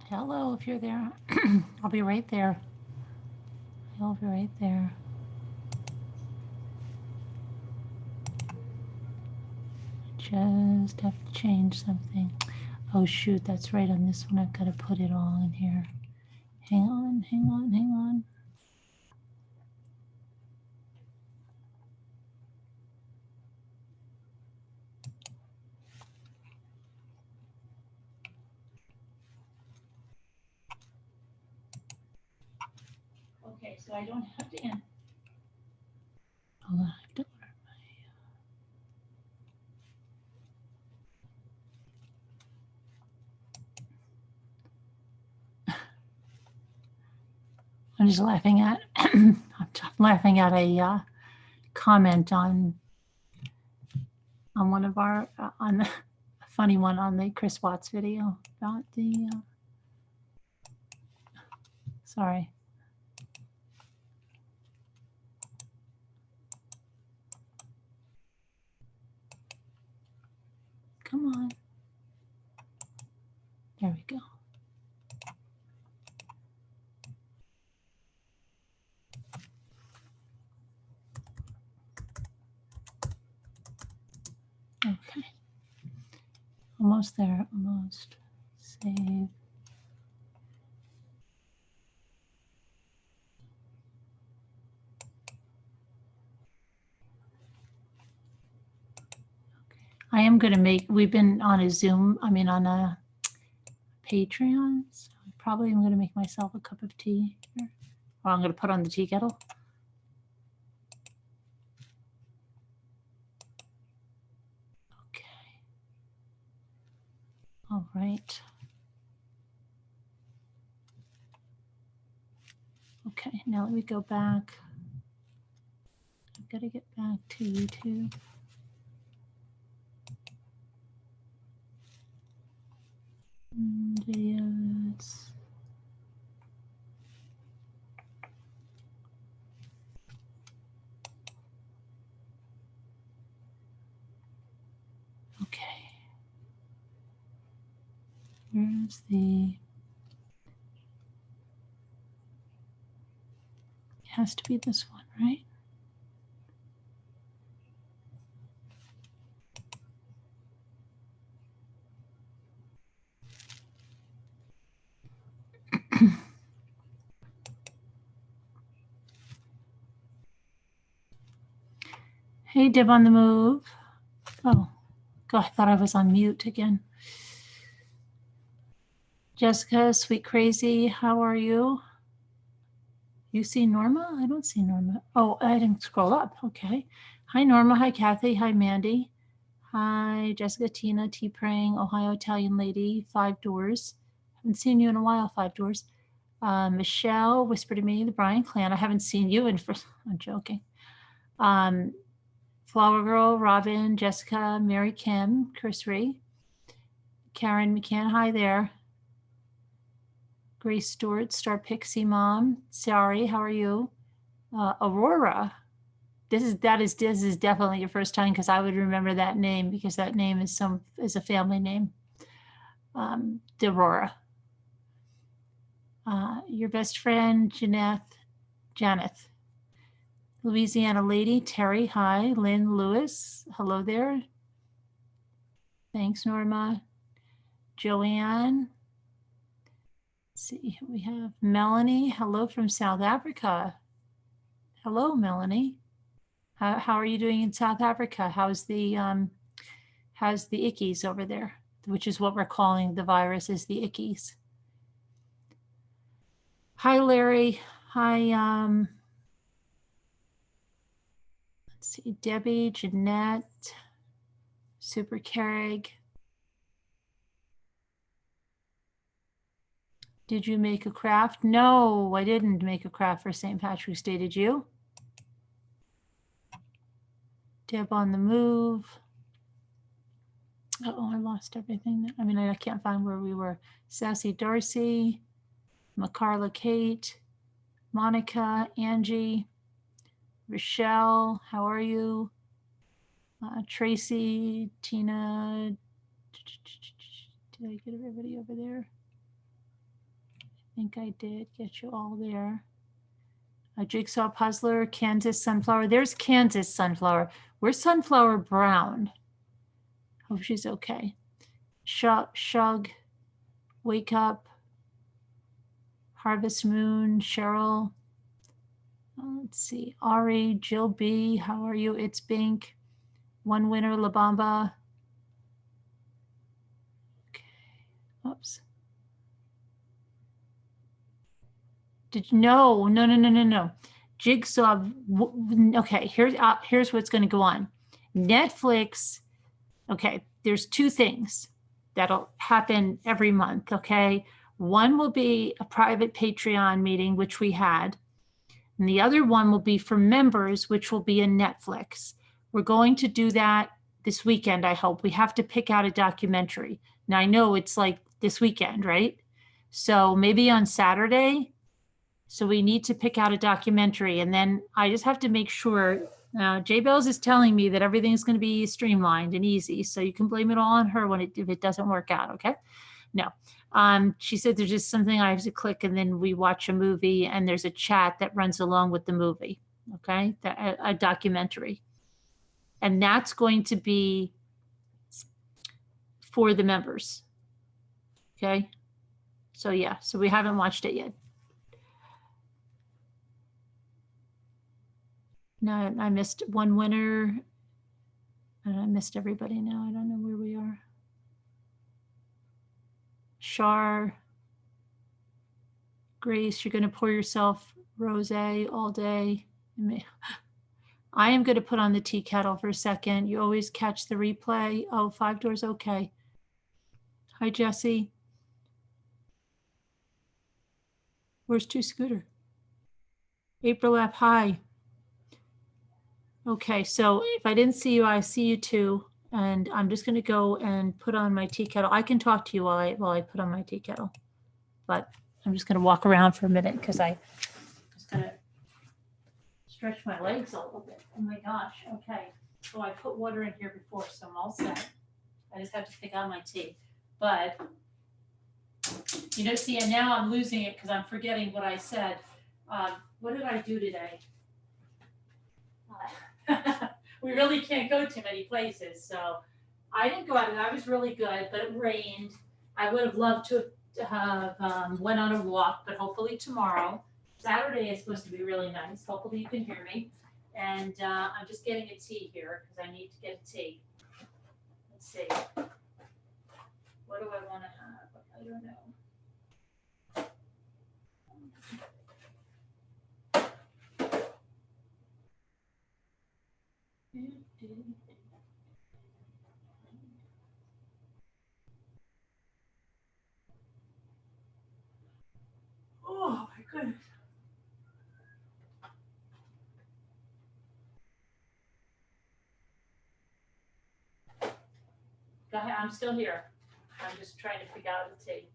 Hello, if you're there. I'll be right there. I'll be right there. Just have to change something. Oh shoot, that's right. On this one, I've got to put it all in here. Hang on, hang on, hang on. Okay, so I don't have to end. Hold on, I have to order my. I'm just laughing at. I'm laughing at a comment on one of our on the a funny one on the Chris Watts video about the. Sorry. Come on. There we go. Okay. Almost there, almost. Save. I am going to make, we've been on a Zoom, I mean on a Patreon, so I probably am going to make myself a cup of tea here. Or I'm going to put on the tea kettle. Okay. All right. Okay, now let me go back. I've got to get back to YouTube. Videos. Okay. Where's the... It has to be this one, right? Hey, Deb on the move. Oh, God, I thought I was on mute again. Jessica, sweet crazy, how are you? You see Norma? I don't see Norma. Oh, I didn't scroll up. Okay. Hi, Norma. Hi, Kathy. Hi, Mandy. Hi, Jessica, Tina, T Praying, Ohio Italian Lady, Five Doors. Haven't seen you in a while, Five Doors. Michelle, Whisper to Me, the Brian Clan. I haven't seen you in for, I'm joking. Flower Girl, Robin, Jessica, Mary Kim, Chris Ree, Karen McCann. Hi there. Grace Stewart, Star Pixie Mom. Sorry, how are you? Aurora. This is definitely your first time because I would remember that name because that name is a family name. Aurora. Your best friend, Janeth. Louisiana Lady, Terry. Hi, Lynn Lewis. Hello there. Thanks, Norma. Joanne. Let's see, we have Melanie. Hello from South Africa. Hello, Melanie. How are you doing in South Africa? How's the ickies over there? Which is what we're calling the virus, is the ickies. Hi, Larry. Hi, let's see, Debbie, Jeanette, Super Carrig. Did you make a craft? No, I didn't make a craft for St. Patrick's Day. Did you? Deb on the move. Uh-oh, I lost everything. I mean, I can't find where we were. Sassy Darcy, Macarla Kate, Monica, Angie, Rochelle, how are you? Tracy, Tina. Did I get everybody over there? think I did get you all there. A jigsaw puzzler, Kansas sunflower. There's Kansas sunflower. We're sunflower brown. Hope she's okay. Shug, wake up. Harvest Moon, Cheryl. Let's see, Ari, Jill B, how are you? It's Bink. One winner, La Bamba. Okay, oops. No. Jigsaw, okay, here's what's gonna go on. Netflix, okay, there's two things that'll happen every month, okay? One will be a private Patreon meeting, which we had. And the other one will be for members, which will be in Netflix. We're going to do that this weekend, I hope. We have to pick out a documentary. Now, I know it's like this weekend, right? So maybe on Saturday. So we need to pick out a documentary. And then I just have to make sure. Jay Bells is telling me that everything's going to be streamlined and easy. So you can blame it all on her if it doesn't work out, okay? No. She said there's just something I have to click and then we watch a movie and there's a chat that runs along with the movie, okay? A documentary. And that's going to be for the members, okay? So yeah, so we haven't watched it yet. No, I missed one winner. And I missed everybody now. I don't know where we are. Char, Grace, you're going to pour yourself rosé all day. I am going to put on the tea kettle for a second. You always catch the replay. Oh, 5 Doors, okay. Hi, Jesse. Where's Two Scooter? April F, hi. Okay, so if I didn't see you, I see you too. And I'm just going to go and put on my tea kettle. I can talk to you while I put on my tea kettle. But I'm just going to walk around for a minute because I just going to stretch my legs a little bit. Oh my gosh. Okay. So I put water in here before, so I'm all set. I just have to pick out my tea. But, you know, see, and now I'm losing it because I'm forgetting what I said. What did I do today? We really can't go too many places. So I didn't go out and I was really good, but it rained. I would have loved to have went on a walk, but hopefully tomorrow. Saturday is supposed to be really nice. Hopefully you can hear me. And I'm just getting a tea here because I need to get a tea. Let's see. What do I want to have? I don't know. Oh my goodness. Go ahead. I'm still here. I'm just trying to figure out the tea.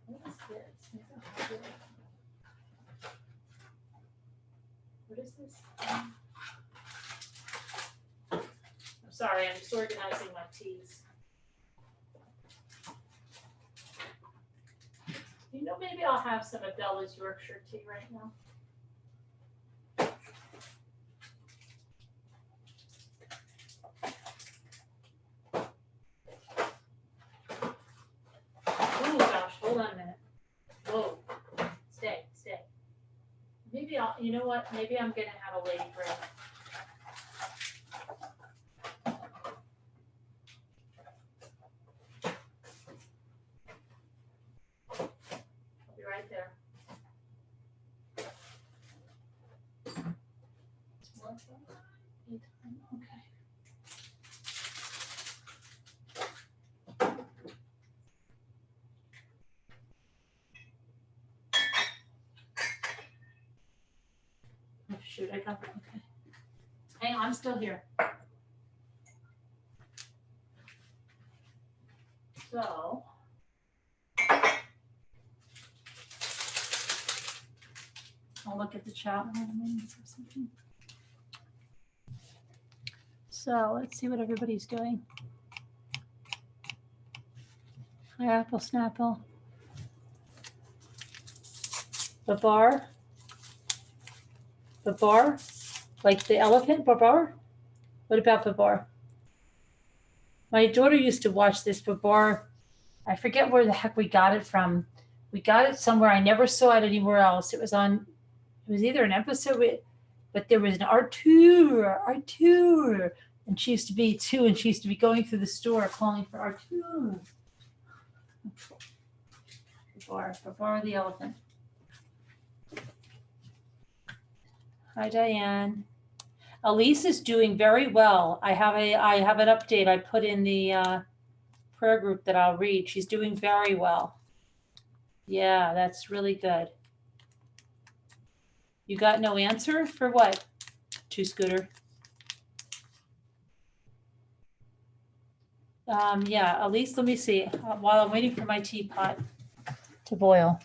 What is this? What is this? I'm sorry, I'm just organizing my teas. You know, maybe I'll have some of Bella's Yorkshire tea right now. Oh gosh, hold on a minute. Whoa, stay. Maybe I'll, you know what? Maybe I'm gonna have a lady break. I'll be right there. Okay. Oh shoot, I got that. Okay. Hang on, I'm still here. So I'll look at the chat. So let's see what everybody's doing. Hi, Apple Snapple. Babar? Babar? Like the elephant, Babar? What about Babar? My daughter used to watch this Babar. I forget where the heck we got it from. We got it somewhere. I never saw it anywhere else. It was either an episode, but there was an Artur. And she used to be two, and she used to be going through the store calling for Artur. Babar the elephant. Hi, Diane. Elise is doing very well. I have an update I put in the prayer group that I'll read. She's doing very well. Yeah, that's really good. You got no answer for what? Two Scooter. Yeah, Elise, let me see. While I'm waiting for my teapot to boil,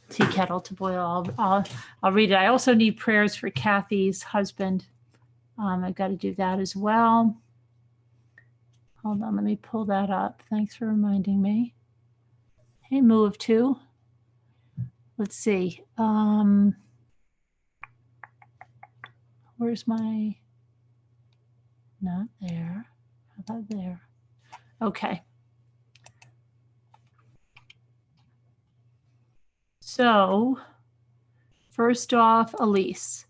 tea kettle to boil, I'll read it. I also need prayers for Kathy's husband. I've got to do that as well. Hold on, let me pull that up. Thanks for reminding me. Hey, Moo of two. Let's see. Where's my? Not there. How about there? Okay. So first off, Elise.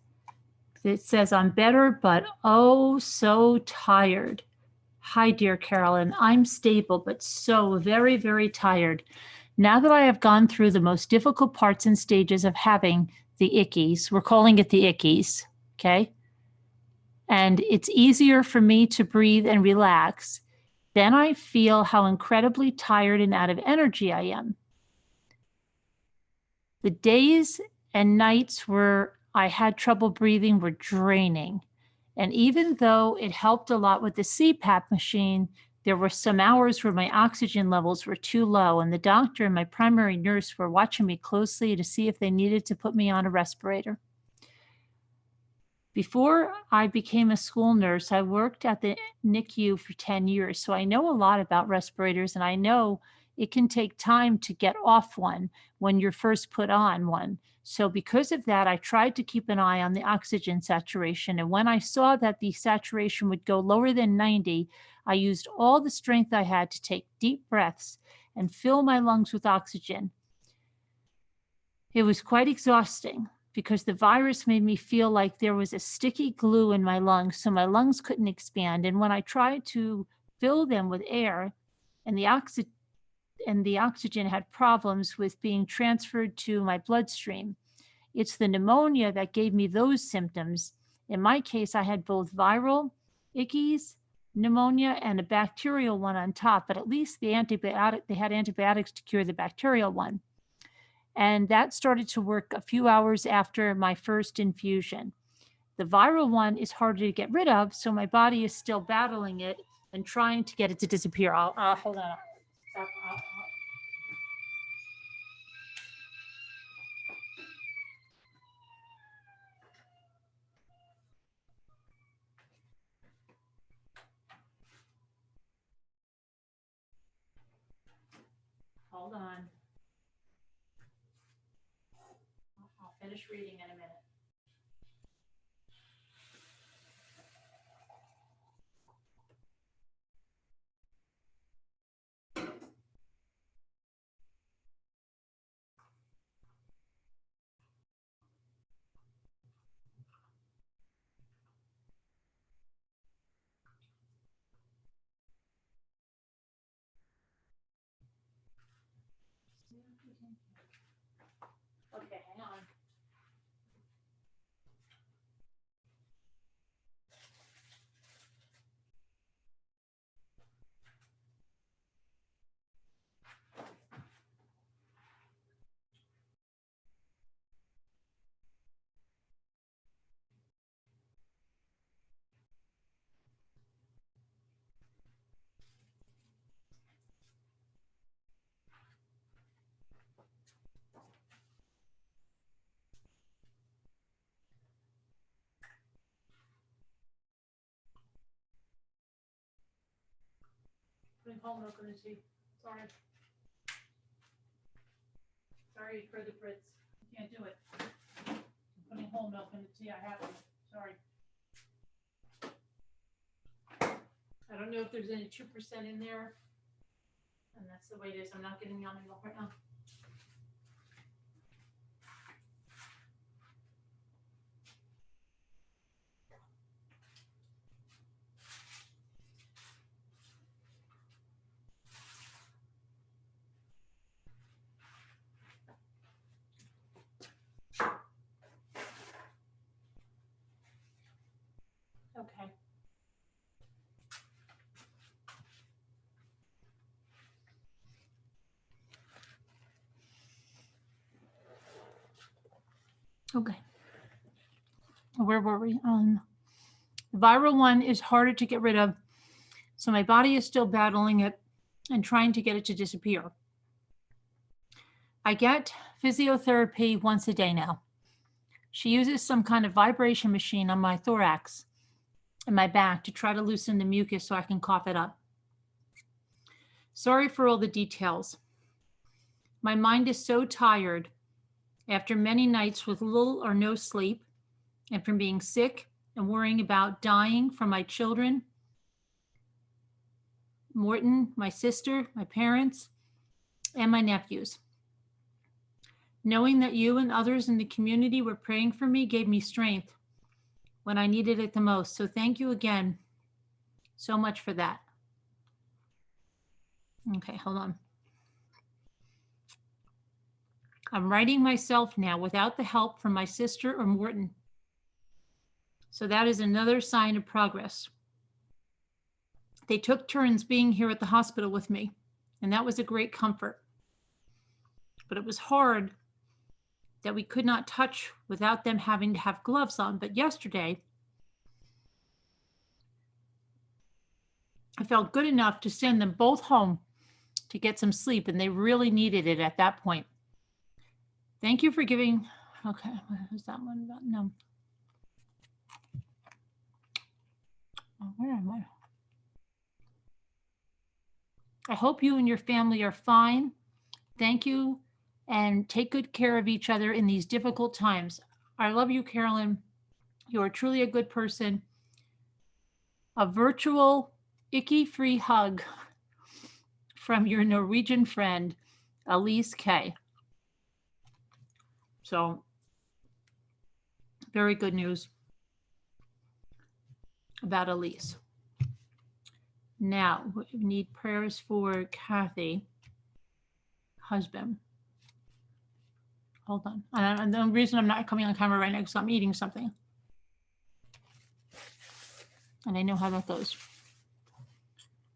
It says, I'm better, but oh, so tired. Hi, dear Carolyn. I'm stable, but so very, very tired. Now that I have gone through the most difficult parts and stages of having the ickies, we're calling it the ickies, okay? And it's easier for me to breathe and relax. Then I feel how incredibly tired and out of energy I am. The days and nights where I had trouble breathing were draining. And even though it helped a lot with the CPAP machine, there were some hours where my oxygen levels were too low, and the doctor and my primary nurse were watching me closely to see if they needed to put me on a respirator. Before I became a school nurse, I worked at the NICU for 10 years, so I know a lot about respirators, and I know it can take time to get off one when you're first put on one. So because of that, I tried to keep an eye on the oxygen saturation. And when I saw that the saturation would go lower than 90, I used all the strength I had to take deep breaths and fill my lungs with oxygen. It was quite exhausting because the virus made me feel like there was a sticky glue in my lungs, so my lungs couldn't expand. And when I tried to fill them with air and the oxygen had problems with being transferred to my bloodstream. It's the pneumonia that gave me those symptoms. In my case, I had both viral ickies, pneumonia, and a bacterial one on top, but at least they had antibiotics to cure the bacterial one. And that started to work a few hours after my first infusion. The viral one is harder to get rid of, so my body is still battling it and trying to get it to disappear. Hold on. Hold on. I'll finish reading in a minute. Okay, hang on. Putting whole milk in the tea. Sorry. Sorry for the Brits. Can't do it. I'm putting whole milk in the tea. I have to. Sorry. I don't know if there's any 2% in there. And that's the way it is. I'm not getting yummy milk right now. Okay. Okay. Where were we? The viral one is harder to get rid of, so my body is still battling it and trying to get it to disappear. I get physiotherapy once a day now. She uses some kind of vibration machine on my thorax and my back to try to loosen the mucus so I can cough it up. Sorry for all the details. My mind is so tired after many nights with little or no sleep and from being sick and worrying about dying from my children, Morton, my sister, my parents, and my nephews. Knowing that you and others in the community were praying for me gave me strength when I needed it the most. So thank you again so much for that. Okay, hold on. I'm writing myself now without the help from my sister or Morton. So that is another sign of progress. They took turns being here at the hospital with me, and that was a great comfort. But it was hard that we could not touch without them having to have gloves on. But yesterday, I felt good enough to send them both home to get some sleep, and they really needed it at that point. Thank you for giving. Okay, what was that one about? No. Oh, where am I? I hope you and your family are fine. Thank you, and take good care of each other in these difficult times. I love you, Carolyn. You are truly a good person. A virtual icky-free hug from your Norwegian friend, Elise K. So, very good news about Elise. Now, we need prayers for Kathy, husband. Hold on. And the reason I'm not coming on camera right now is because I'm eating something. And I know how that goes.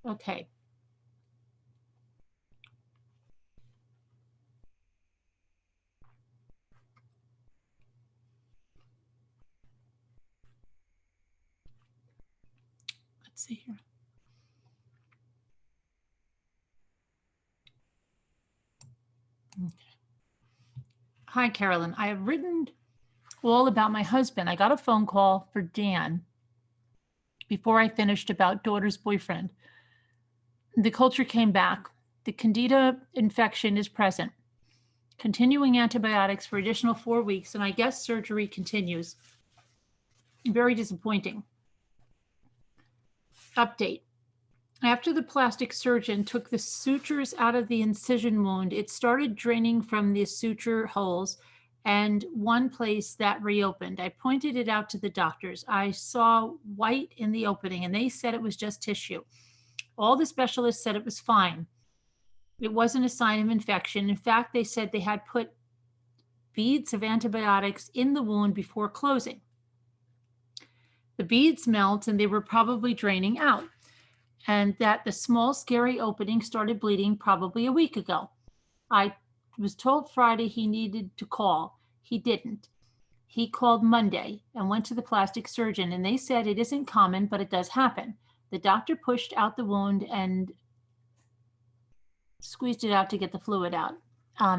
Okay. Let's see here. Okay. Hi, Carolyn. I have written all about my husband. I got a phone call for Dan before I finished about daughter's boyfriend. The culture came back. The candida infection is present. Continuing antibiotics for additional 4 weeks, and I guess surgery continues. Very disappointing. Update. After the plastic surgeon took the sutures out of the incision wound, it started draining from the suture holes and one place that reopened. I pointed it out to the doctors. I saw white in the opening and they said it was just tissue. All the specialists said it was fine. It wasn't a sign of infection. In fact, they said they had put beads of antibiotics in the wound before closing. The beads melt and they were probably draining out, and that the small, scary opening started bleeding probably a week ago. I was told Friday he needed to call. He didn't. He called Monday and went to the plastic surgeon, and they said it isn't common, but it does happen. The doctor pushed out the wound and squeezed it out to get the fluid out.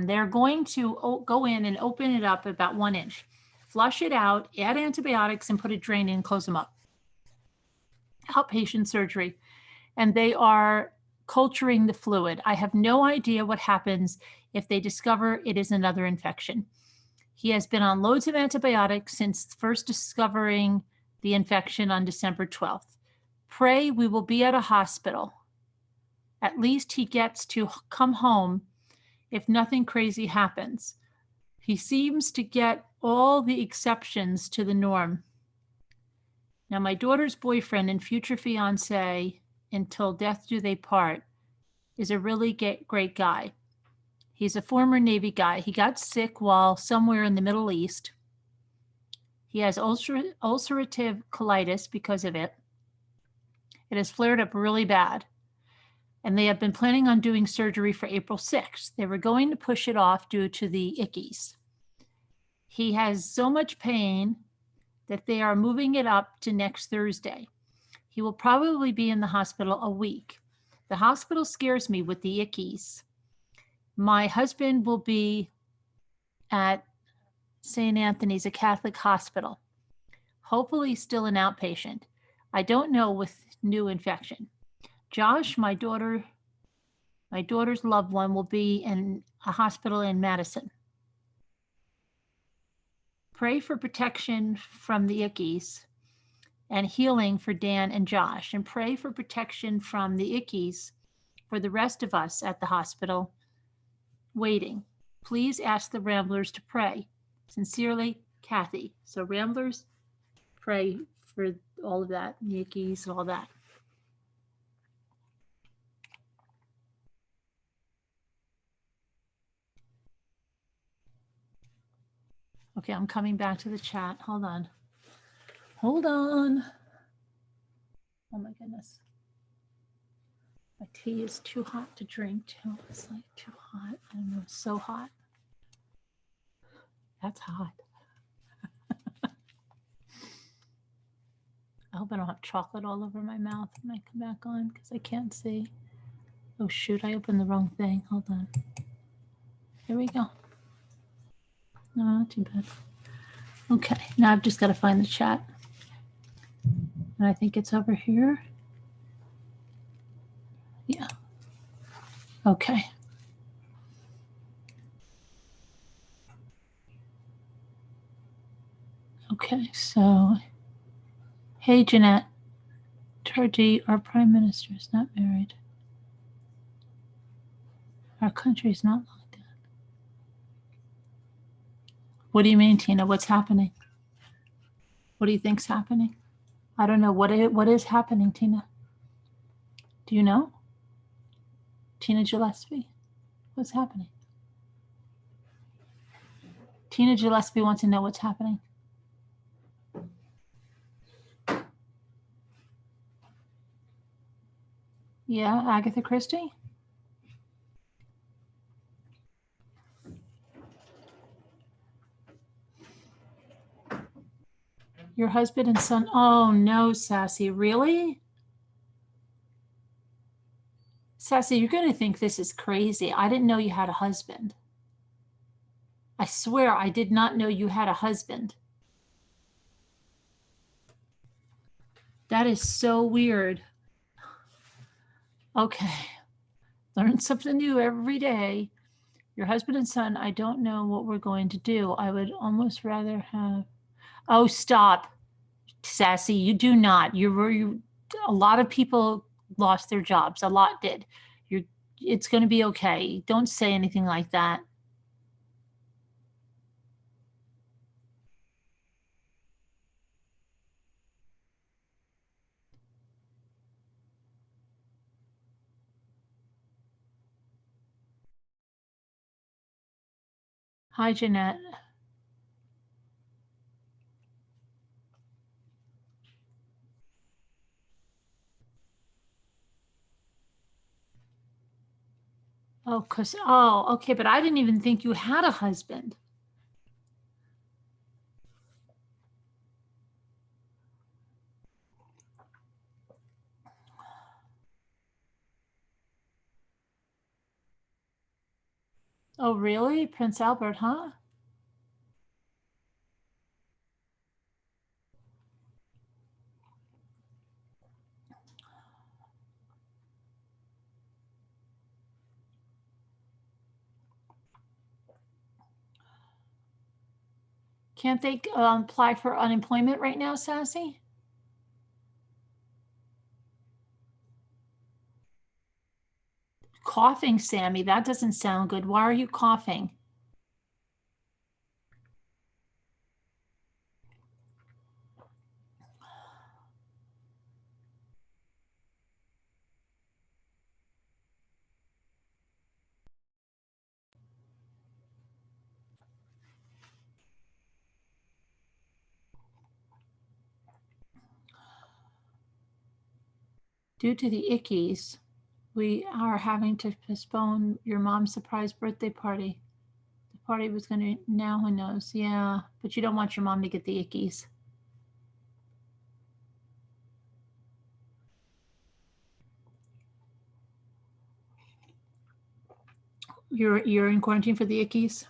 They're going to go in and open it up about 1 inch, flush it out, add antibiotics, and put a drain in, close them up. Outpatient surgery. And they are culturing the fluid. I have no idea what happens if they discover it is another infection. He has been on loads of antibiotics since first discovering the infection on December 12th. Pray we will be at a hospital. At least he gets to come home if nothing crazy happens. He seems to get all the exceptions to the norm. Now, my daughter's boyfriend and future fiance, until death do they part, is a really great guy. He's a former Navy guy. He got sick while somewhere in the Middle East. He has ulcerative colitis because of it. It has flared up really bad. And they have been planning on doing surgery for April 6th. They were going to push it off due to the ickies. He has so much pain that they are moving it up to next Thursday. He will probably be in the hospital a week. The hospital scares me with the ickies. My husband will be at St. Anthony's, a Catholic hospital, hopefully still an outpatient. I don't know with new infection. Josh, my daughter's loved one, will be in a hospital in Madison. Pray for protection from the ickies and healing for Dan and Josh, and pray for protection from the ickies for the rest of us at the hospital waiting. Please ask the Ramblers to pray. Sincerely, Kathy. So Ramblers, pray for all of that, the ickies and all that. Okay, I'm coming back to the chat. Hold on. Hold on. Oh my goodness. My tea is too hot to drink too. It's like too hot. I don't know, it's so hot. That's hot. I hope I don't have chocolate all over my mouth when I come back on because I can't see. Oh shoot, I opened the wrong thing. Hold on. Here we go. No, not too bad. Okay, now I've just got to find the chat. And I think it's over here. Yeah. Okay. Okay, so, hey, Jeanette. Tardy, our prime minister is not married. Our country is not like that. What do you mean, Tina? What's happening? What do you think's happening? I don't know. What is happening, Tina? Do you know? Tina Gillespie? What's happening? Tina Gillespie wants to know what's happening. Yeah, Agatha Christie? Your husband and son? Oh, no, Sassy. Really? Sassy, you're going to think this is crazy. I didn't know you had a husband. I swear I did not know you had a husband. That is so weird. Okay. Learn something new every day. Your husband and son, I don't know what we're going to do. I would almost rather have... Oh, stop, Sassy. You do not. A lot of people lost their jobs. A lot did. It's going to be okay. Don't say anything like that. Hi, Jeanette. Oh, okay, but I didn't even think you had a husband. Oh, really? Prince Albert, huh? Can't they apply for unemployment right now, Sassy? Coughing, Sammy, that doesn't sound good. Why are you coughing? Due to the ickies, we are having to postpone your mom's surprise birthday party. The party was going to, now who knows? Yeah, but you don't want your mom to get the ickies. You're in quarantine for the ickies?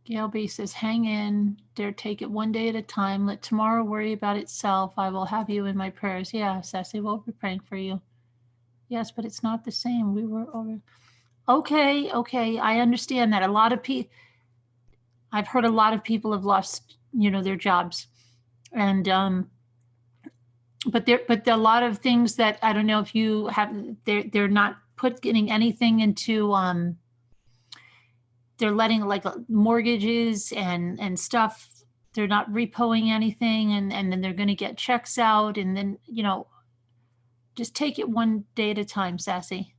Gail B says, hang in there, take it one day at a time. Let tomorrow worry about itself. I will have you in my prayers. Yeah, Sassy, we'll be praying for you. Yes, but it's not the same. We were over. Okay, I understand that. A lot of people, I've heard a lot of people have lost, their jobs. And but a lot of things that I don't know if you have, they're not getting anything into they're letting like mortgages and stuff, they're not repoing anything, and then they're going to get checks out, and then just take it one day at a time, Sassy.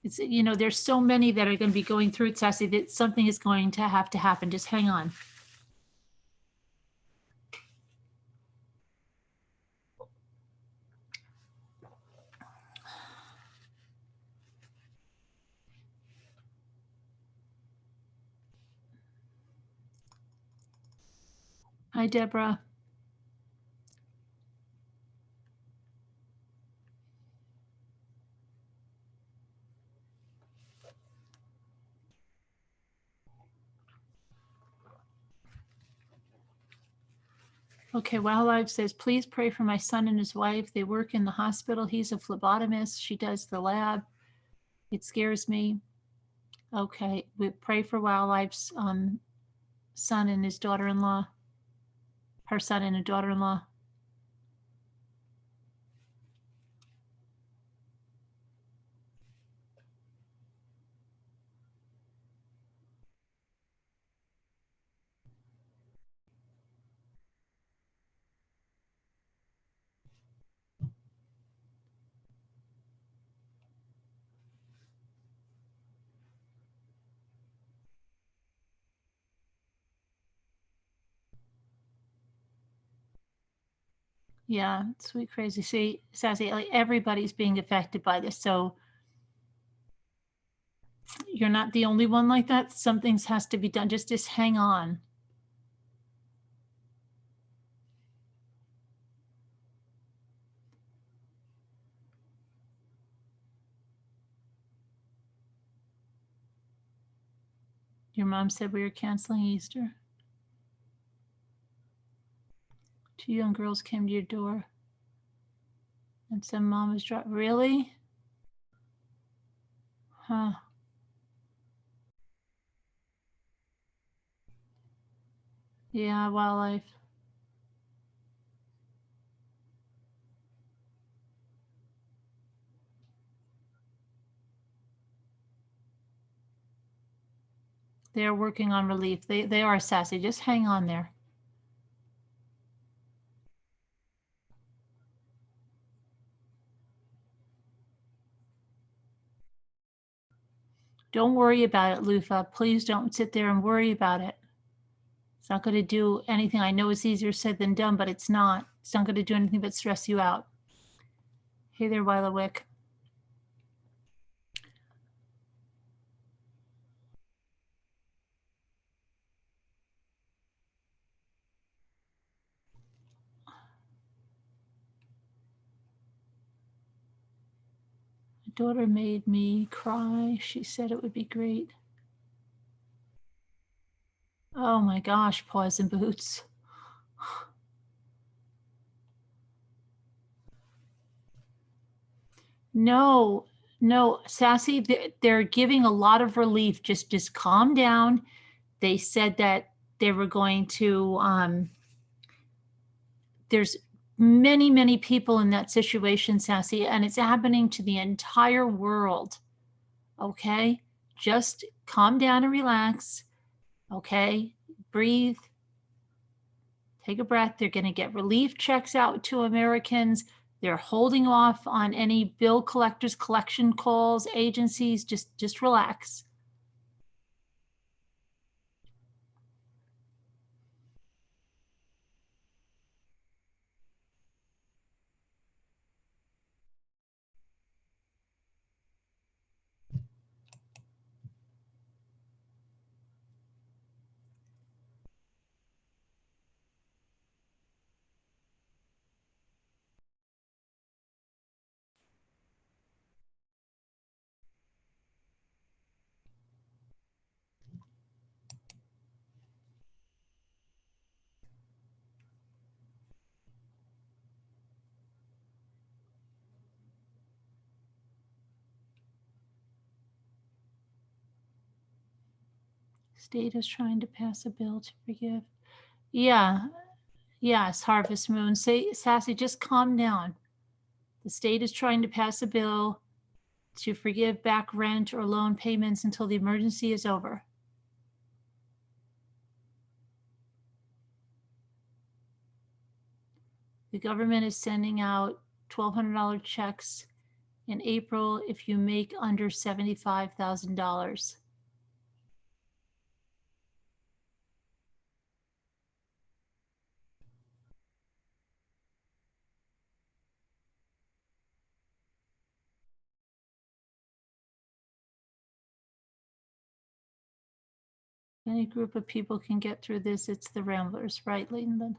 It's there's so many that are going to be going through it, Sassy, that something is going to happen. Just hang on. Hi, Deborah. Okay, Wildlife says, please pray for my son and his wife. They work in the hospital. He's a phlebotomist. She does the lab. It scares me. Okay, we pray for Wildlife's son and his daughter-in-law. Her son and a daughter-in-law. Yeah, sweet crazy. See, Sassy, like everybody's being affected by this. So you're not the only one like that. Some things has to be done. Just hang on. Your mom said we were canceling Easter. 2 young girls came to your door and said mom was dropped. Really? Huh. Yeah, Wildlife. They're working on relief. They are, Sassy. Just hang on there. Don't worry about it, Lufa. Please don't sit there and worry about it. It's not going to do anything. I know it's easier said than done, but it's not. It's not going to do anything but stress you out. Hey there, Wilowick. daughter made me cry. She said it would be great. Oh my gosh, Paws and Boots. No, no, Sassy, they're giving a lot of relief. Just calm down. They said that they were going to, there's many, many people in that situation, Sassy, and it's happening to the entire world. Okay? Just calm down and relax. Okay? Breathe. Take a breath. They're going to get relief checks out to Americans. They're holding off on any bill collectors, collection calls, agencies. Just relax. State is trying to pass a bill to forgive. Yeah. Yes, Harvest Moon. Say, Sassy, just calm down. The state is trying to pass a bill to forgive back rent or loan payments until the emergency is over. The government is sending out $1,200 checks in April if you make under $75,000. Any group of people can get through this. It's the Ramblers, right, Leighton?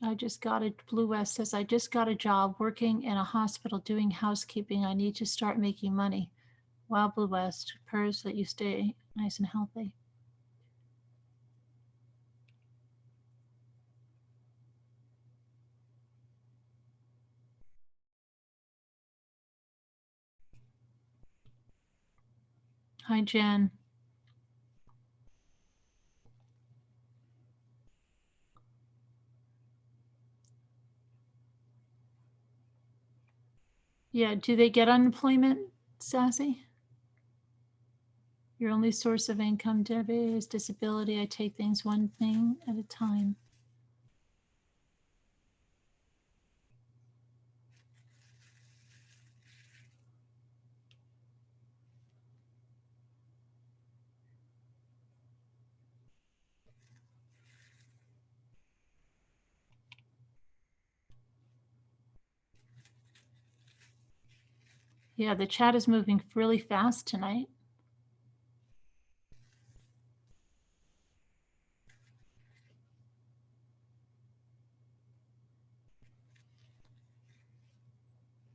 I just got a Blue West says, I just got a job working in a hospital doing housekeeping. I need to start making money. Wow, Blue West, prayers that you stay nice and healthy. Hi, Jen. Yeah, do they get unemployment, Sassy? Your only source of income, Debbie, is disability. I take things one thing at a time. Yeah, the chat is moving really fast tonight.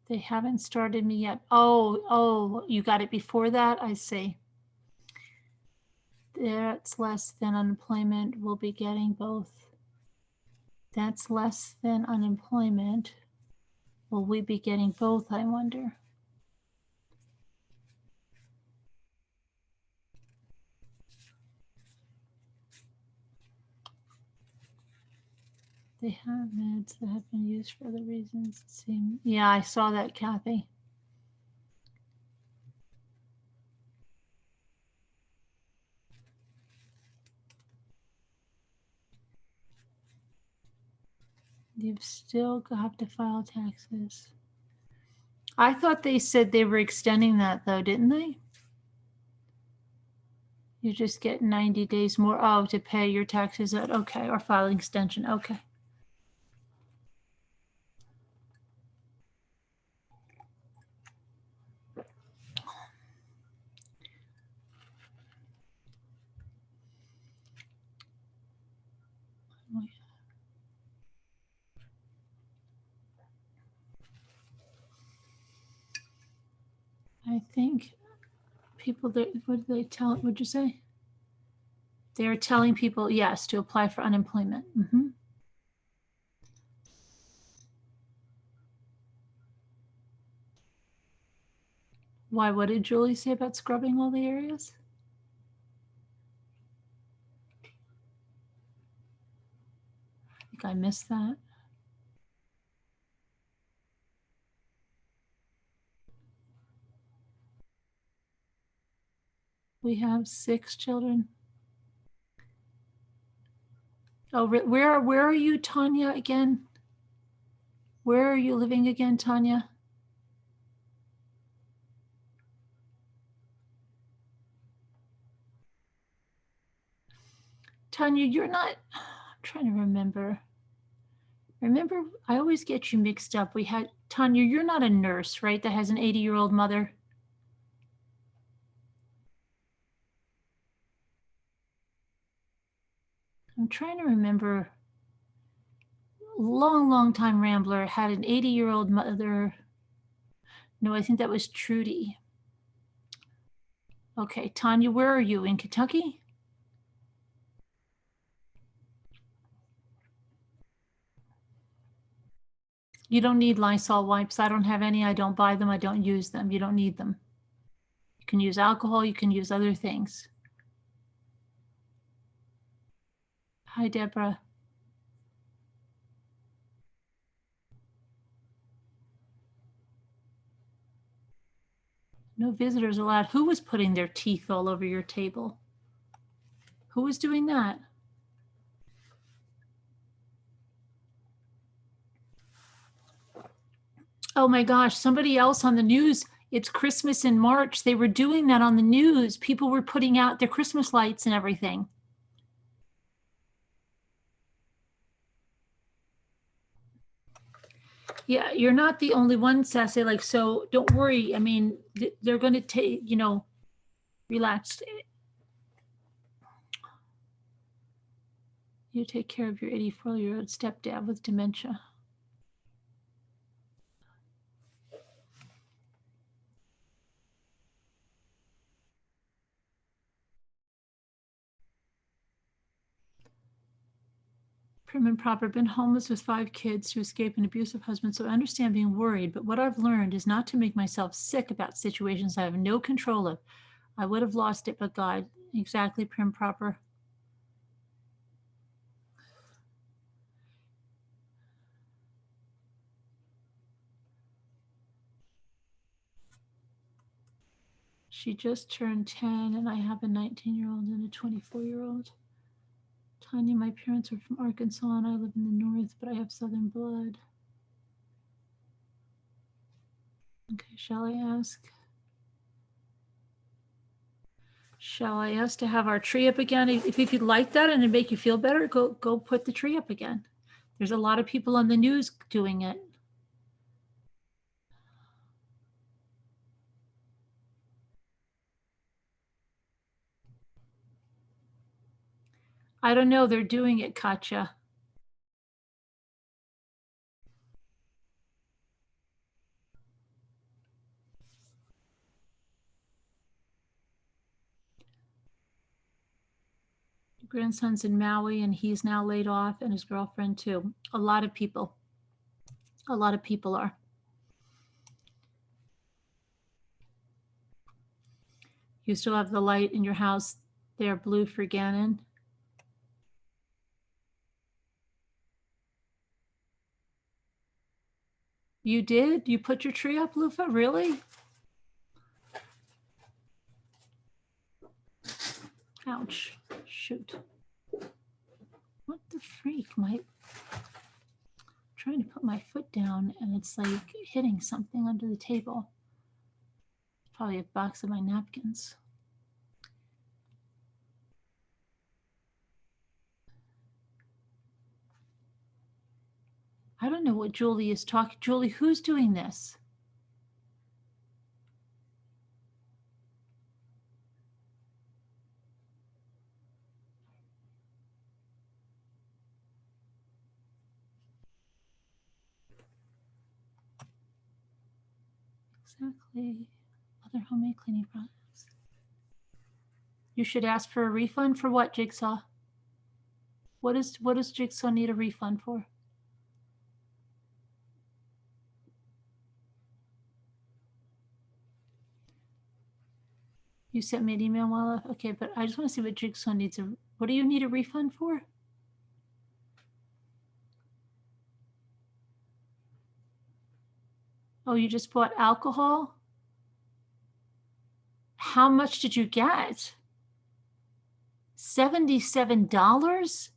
They haven't started me yet. Oh, you got it before that? I see. That's less than unemployment. We'll be getting both. That's less than unemployment. Will we be getting both, I wonder? They have meds that have been used for other reasons. Yeah, I saw that, Kathy. You've still got to file taxes. I thought they said they were extending that though, didn't they? You just get 90 days more. Oh, to pay your taxes at, okay, or filing extension. Okay. think people that, what do they tell, what'd you say? They're telling people, yes, to apply for unemployment. Why, what did Julie say about scrubbing all the areas? I think I missed that. We have 6 children. Oh, where are you, Tanya, again? Where are you living again, Tanya? Tanya, you're not, I'm trying to remember. Remember, I always get you mixed up. We had, Tanya, you're not a nurse, right? That has an 80-year-old mother. I'm trying to remember. Long time Rambler had an 80-year-old mother. No, I think that was Trudy. Okay, Tanya, where are you? In Kentucky? You don't need Lysol wipes. I don't have any. I don't buy them. I don't use them. You don't need them. You can use alcohol. You can use other things. Hi, Deborah. No visitors allowed. Who was putting their teeth all over your table? Who was doing that? Oh my gosh, somebody else on the news. It's Christmas in March. They were doing that on the news. People were putting out their Christmas lights and everything. Yeah, you're not the only one, Sassy. Like, so don't worry. I mean, they're going to take, you know, relax. You take care of your 84-year-old stepdad with dementia. Prim and proper, been homeless with 5 kids to escape an abusive husband, so I understand being worried, but what I've learned is not to make myself sick about situations I have no control of. I would have lost it, but God. Exactly, prim proper. She just turned 10, and I have a 19-year-old and a 24-year-old. Tanya, my parents are from Arkansas, and I live in the north, but I have Southern blood. Okay, shall I ask? Shall I ask to have our tree up again? If you'd like that and it make you feel better, go put the tree up again. There's a lot of people on the news doing it. I don't know, they're doing it, Katya. Grandson's in Maui and he's now laid off, and his girlfriend too. A lot of people are. You still have the light in your house there, blue for Gannon? You did? You put your tree up, Lufa? Really? Ouch. Shoot. What the freak? Trying to put my foot down and it's like hitting something under the table. Probably a box of my napkins. I don't know what Julie is talking. Julie, who's doing this? Exactly. other homemade cleaning products. You should ask for a refund for what, Jigsaw? What does Jigsaw need a refund for? You sent me an email, Walla? Okay, but I just want to see what Jigsaw needs what do you need a refund for? Oh, you just bought alcohol? How much did you get? $77?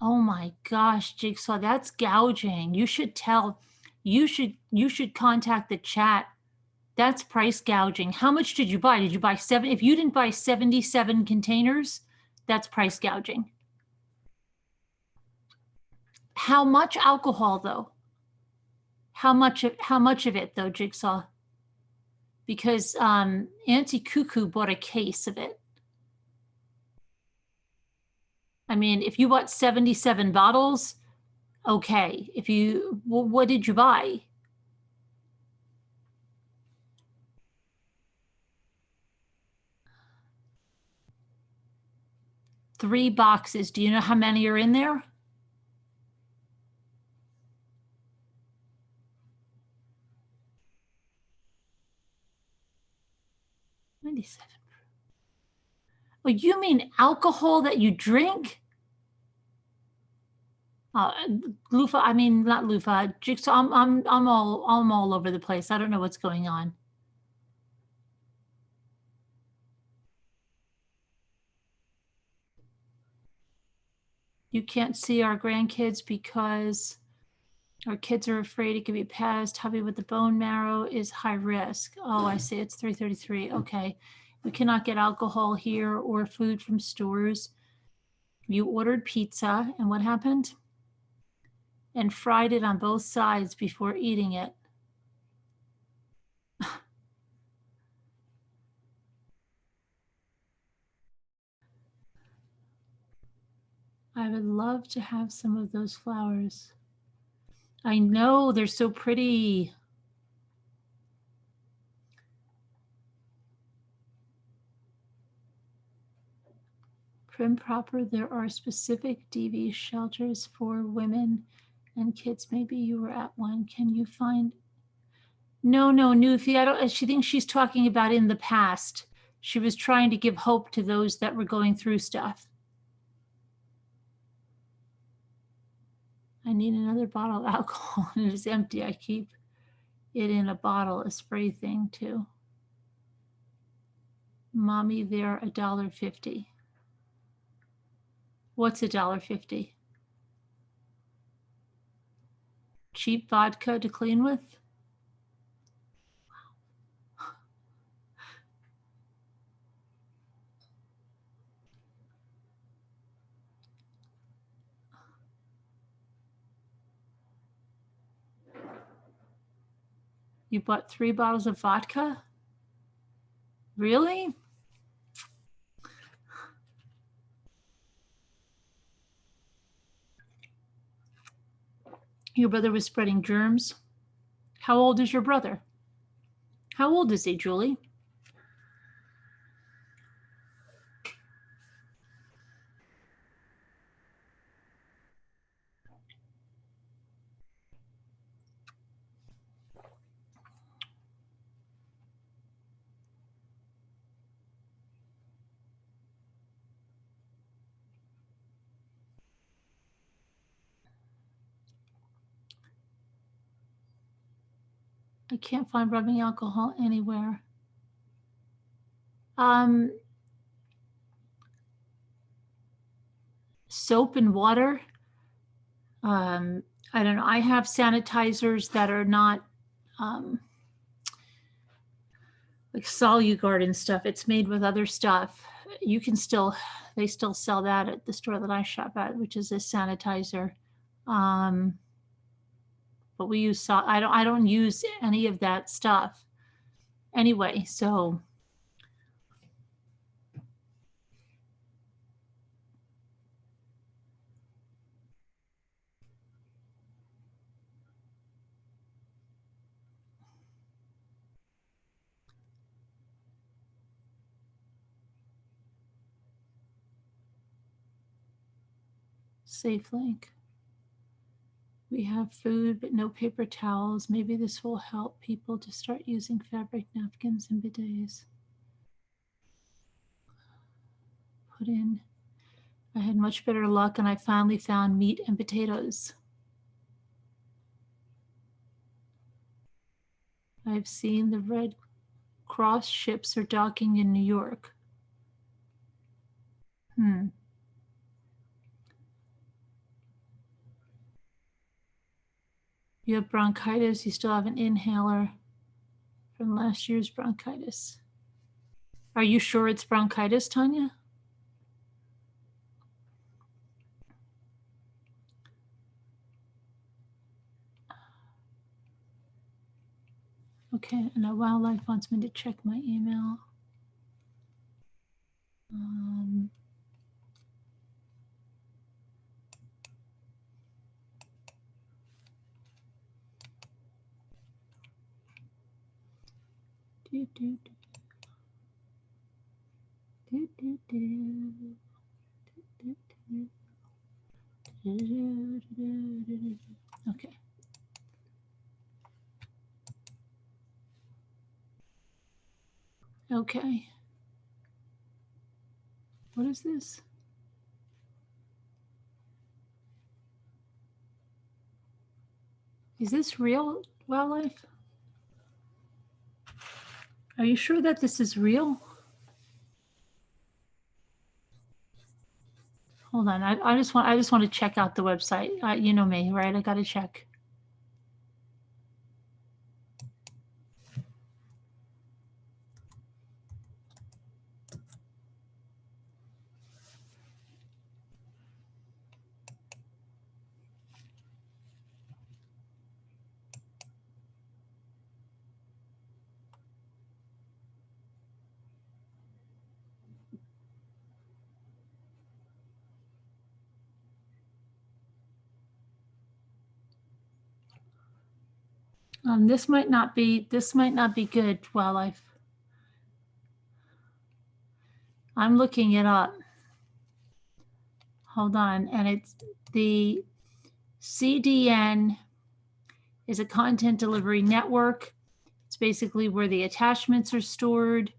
Oh my gosh, Jigsaw, that's gouging. You should contact the chat. That's price gouging. How much did you buy? Did you buy 7? If you didn't buy 77 containers, that's price gouging. How much alcohol though? How much of it though, Jigsaw? Because Auntie Cuckoo bought a case of it. I mean, if you bought 77 bottles, okay. If you, what did you buy? Three boxes. Do you know how many are in there? 97. Oh, you mean alcohol that you drink? Lufa, I mean, not Lufa, Jigsaw, I'm all over the place. I don't know what's going on. You can't see our grandkids because our kids are afraid it could be passed. Hubby with the bone marrow is high risk. Oh, I see. It's 333. Okay. We cannot get alcohol here or food from stores. You ordered pizza, and what happened? And fried it on both sides before eating it. I would love to have some of those flowers. I know, they're so pretty. Prim Proper, there are specific DV shelters for women and kids. Maybe you were at one. Can you find? No, Nufi, I don't. She thinks she's talking about in the past. She was trying to give hope to those that were going through stuff. I need another bottle of alcohol and it is empty. I keep it in a bottle, a spray thing too. Mommy, they're $1.50. What's $1.50? Cheap vodka to clean with? You bought 3 bottles of vodka? Really? Your brother was spreading germs? How old is your brother? How old is he, Julie? I can't find rubbing alcohol anywhere. Soap and water. I don't know. I have sanitizers that are not like Solugard and stuff. It's made with other stuff. You can still, they still sell that at the store that I shop at, which is a sanitizer. But we use, I don't use any of that stuff anyway. So Safe link. We have food, but no paper towels. Maybe this will help people to start using fabric napkins and bidets. Put in. I had much better luck and I finally found meat and potatoes. I've seen the Red Cross ships are docking in New York. You have bronchitis, you still have an inhaler from last year's bronchitis. Are you sure it's bronchitis, Tanya? Okay, and now Wildlife wants me to check my email. Okay. Okay. What is this? Is this real, Wildlife? Are you sure that this is real? Hold on. I just want to check out the website. You know me, right? I got to check. This might not be good, Wildlife. I'm looking it up. Hold on, and it's the CDN is a content delivery network. It's basically where the attachments are stored.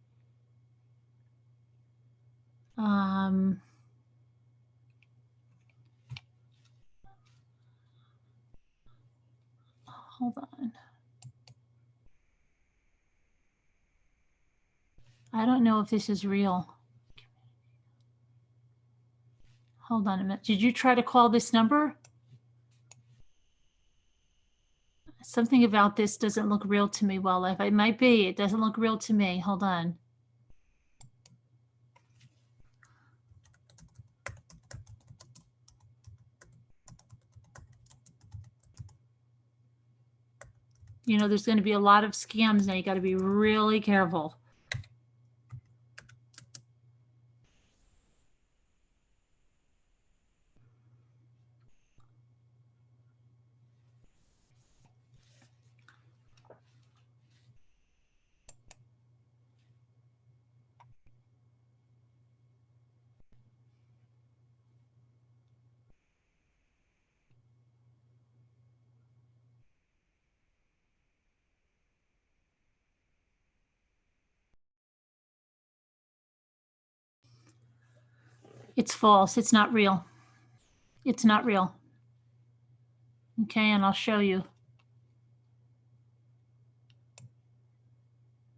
Hold on. I don't know if this is real. Hold on a minute. Did you try to call this number? Something about this doesn't look real to me, Wildlife. It might be. It doesn't look real to me. Hold on. You know, there's going to be a lot of scams now. You got to be really careful. It's false. It's not real. It's not real. Okay, and I'll show you.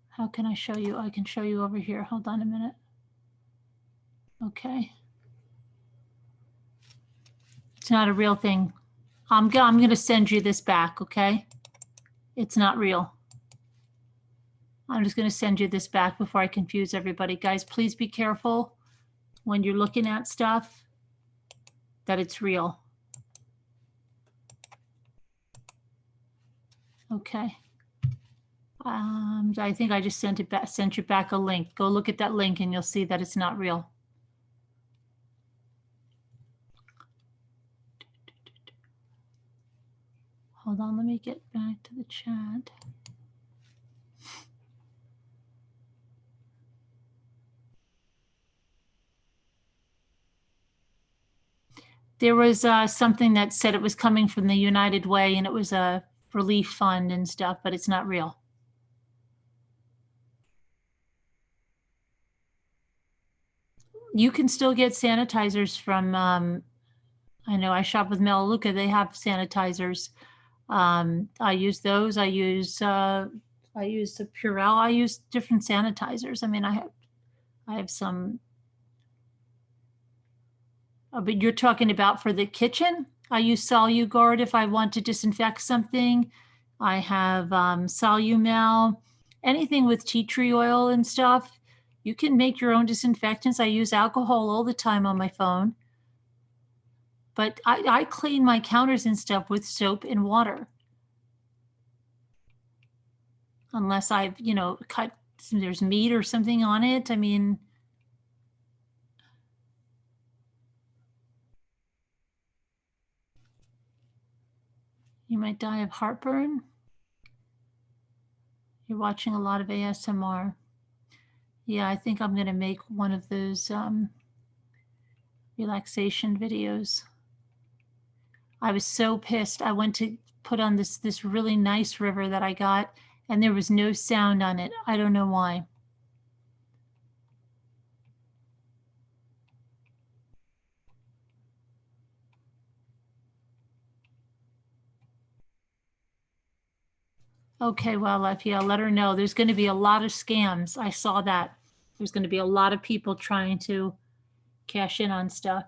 How can I show you? I can show you over here. Hold on a minute. Okay. It's not a real thing. I'm going to send you this back, okay? It's not real. I'm just going to send you this back before I confuse everybody. Guys, please be careful when you're looking at stuff that it's real. Okay. I think I just sent you back a link. Go look at that link and you'll see that it's not real. Hold on, let me get back to the chat. There was something that said it was coming from the United Way and it was a relief fund and stuff, but it's not real. You can still get sanitizers from, I know I shop with Melaleuca, they have sanitizers. I use those. I use the Purell. I use different sanitizers. I mean, I have some, but you're talking about for the kitchen? I use Soluguard if I want to disinfect something. I have Solumel, anything with tea tree oil and stuff. You can make your own disinfectants. I use alcohol all the time on my phone. But I clean my counters and stuff with soap and water. Unless I've, cut, there's meat or something on it. I mean, you might die of heartburn. You're watching a lot of ASMR. Yeah, I think I'm going to make one of those relaxation videos. I was so pissed. I went to put on this really nice river that I got, and there was no sound on it. I don't know why. Okay, well, Leffie, I'll let her know. There's going to be a lot of scams. I saw that. There's going to be a lot of people trying to cash in on stuff.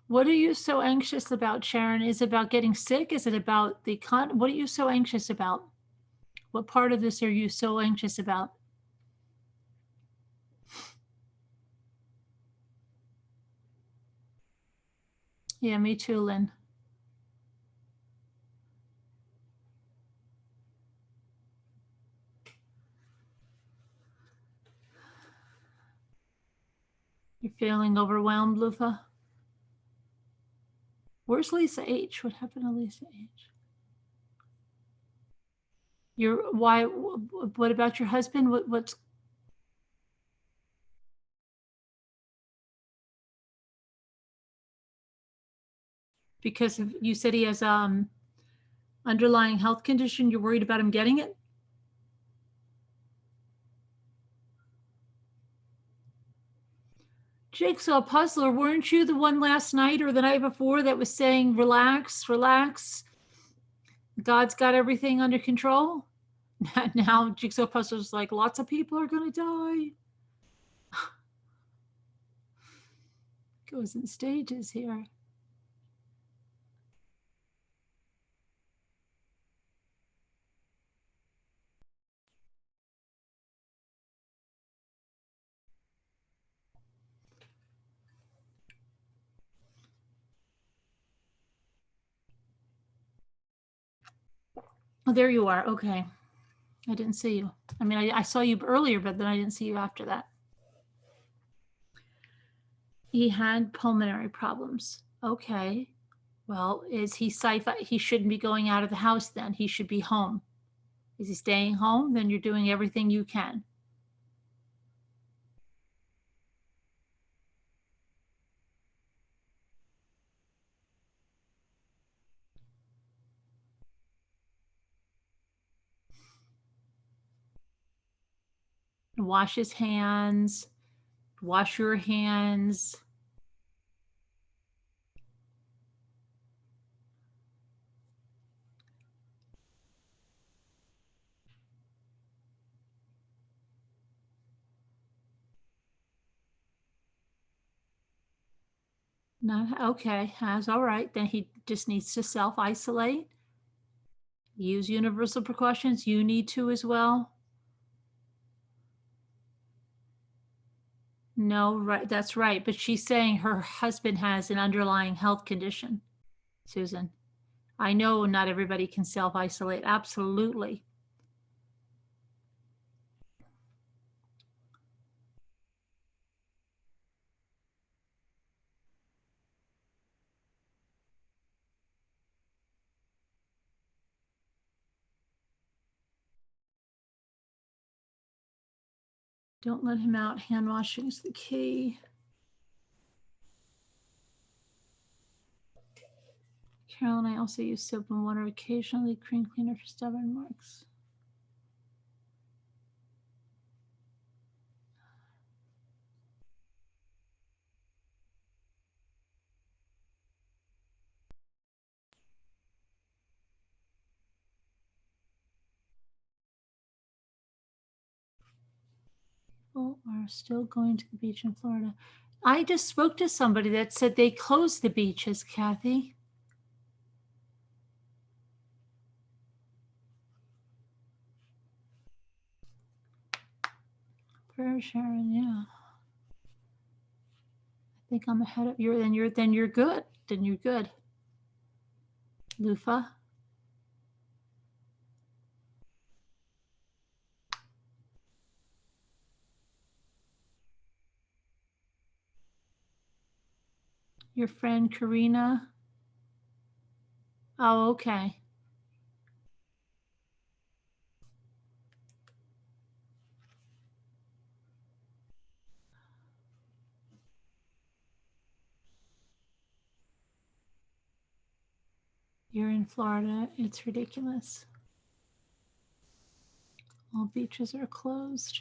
What are you so anxious about, Sharon? Is it about getting sick? Is it about what are you so anxious about? What part of this are you so anxious about? Yeah, me too, Lynn. You're feeling overwhelmed, Lufa? Where's Lisa H? What happened to Lisa H? What about your husband? What's because you said he has underlying health condition, you're worried about him getting it? Jigsaw Puzzler, weren't you the one last night or the night before that was saying, relax, relax? God's got everything under control? Now Jigsaw Puzzler's like, lots of people are going to die. Goes in stages here. Oh, there you are. Okay. I didn't see you. I mean, I saw you earlier, but then I didn't see you after that. He had pulmonary problems. Okay. Well, is he he shouldn't be going out of the house then. He should be home. Is he staying home? Then you're doing everything you can. Wash his hands. Wash your hands. No, okay, that's all right. Then he just needs to self-isolate. Use universal precautions. You need to as well. No, right, that's right. But she's saying her husband has an underlying health condition, Susan. I know not everybody can self-isolate. Absolutely. Don't let him out. Hand washing is the key. Carol and I also use soap and water occasionally, cream cleaner for stubborn marks. People are still going to the beach in Florida. I just spoke to somebody that said they closed the beaches, Kathy. Prayer, Sharon, yeah. I think I'm ahead of you. Then you're good. Then you're good. Lufa. Your friend Karina. Oh, okay. You're in Florida. It's ridiculous. All beaches are closed.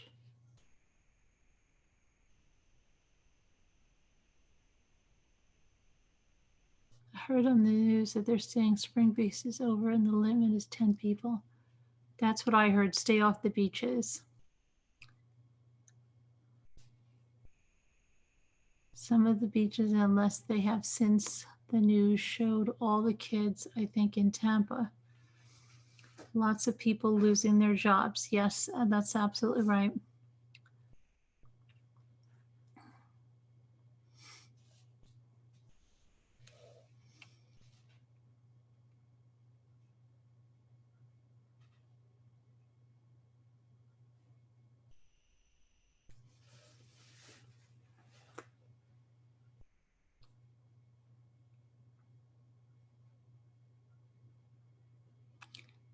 I heard on the news that they're saying spring break is over and the limit is 10 people. That's what I heard. Stay off the beaches. Some of the beaches, unless they have since the news showed all the kids, I think in Tampa. Lots of people losing their jobs. Yes, that's absolutely right.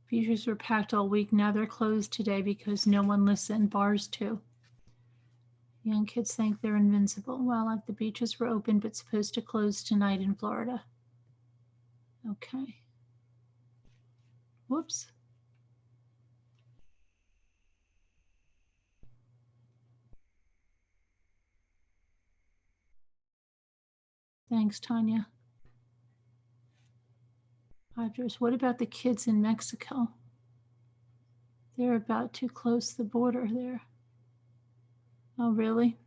Beaches were packed all week. Now they're closed today because no one listened. Bars too. Young kids think they're invincible. Well, the beaches were open but supposed to close tonight in Florida. Okay. Whoops. Thanks, Tanya. Padres. What about the kids in Mexico? They're about to close the border there. Oh, really?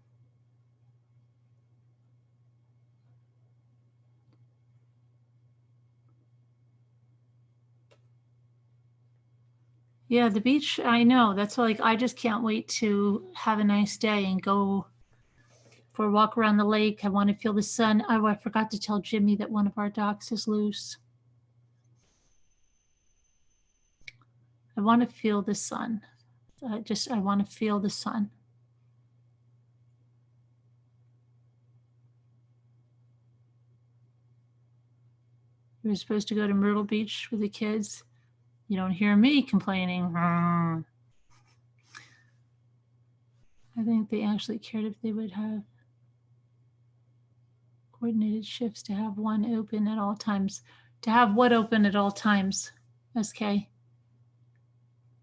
Yeah, the beach, I know. That's like, I just can't wait to have a nice day and go for a walk around the lake. I want to feel the sun. Oh, I forgot to tell Jimmy that one of our docks is loose. I want to feel the sun. I want to feel the sun. We were supposed to go to Myrtle Beach with the kids. You don't hear me complaining. I think they actually cared if they would have coordinated shifts to have one open at all times. To have what open at all times, SK?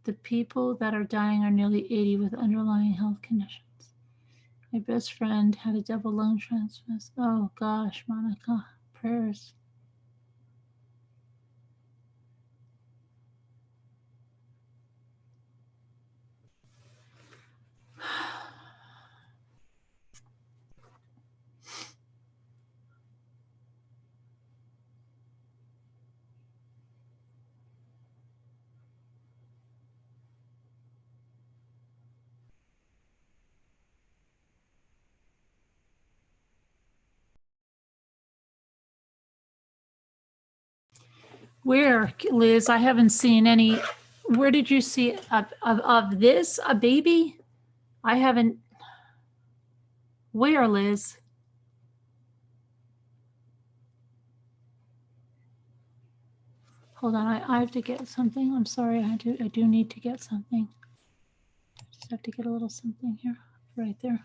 The people that are dying are nearly 80 with underlying health conditions. My best friend had a double lung transplant. Oh gosh, Monica, prayers. Where, Liz? I haven't seen any. Where did you see of this? A baby? I haven't. Where, Liz? Hold on, I have to get something. I'm sorry, I do need to get something. I just have to get a little something here. right there.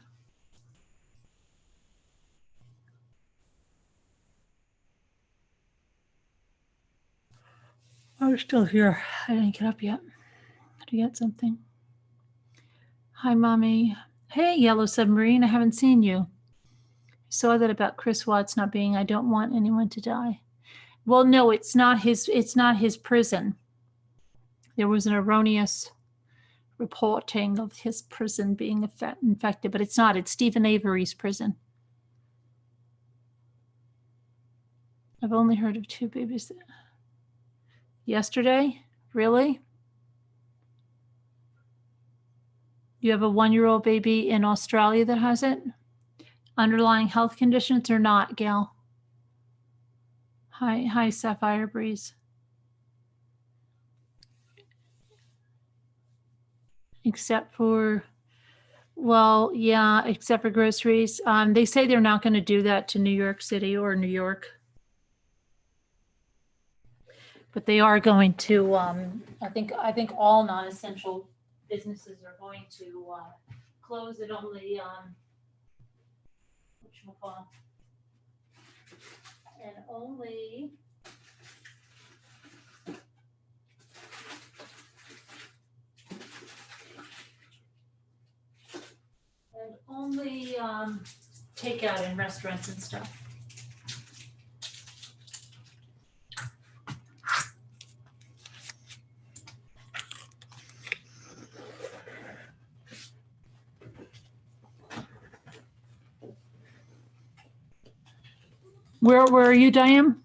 Oh, we're still here. I didn't get up yet. Did you get something? Hi, Mommy. Hey, Yellow Submarine. I haven't seen you. I saw that about Chris Watts not being, I don't want anyone to die. Well, no, it's not his prison. There was an erroneous reporting of his prison being infected, but it's not. It's Stephen Avery's prison. I've only heard of 2 babies. Yesterday? Really? You have a 1-year-old baby in Australia that has it? Underlying health conditions or not, Gail? Hi, Sapphire Breeze. Except for, well, yeah, except for groceries. They say they're not going to do that to New York City or New York. But they are going to, I think all non-essential businesses are going to close it only, whatchamacallit, and only takeout in restaurants and stuff. Where are you, Diane?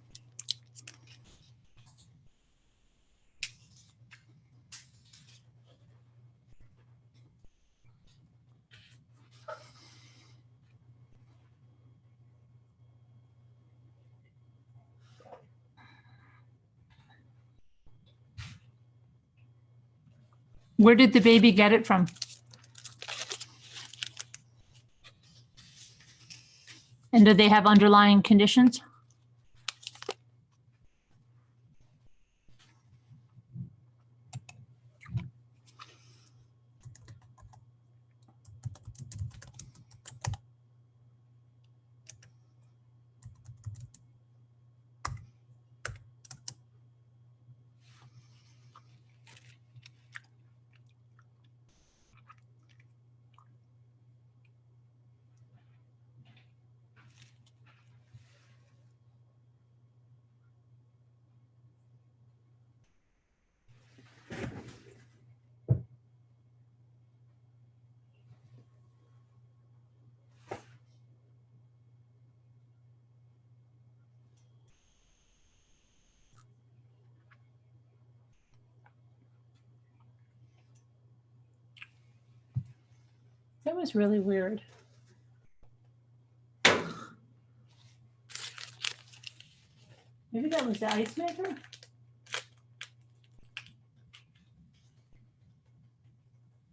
Where did the baby get it from? And do they have underlying conditions? That was really weird. Maybe that was the ice maker?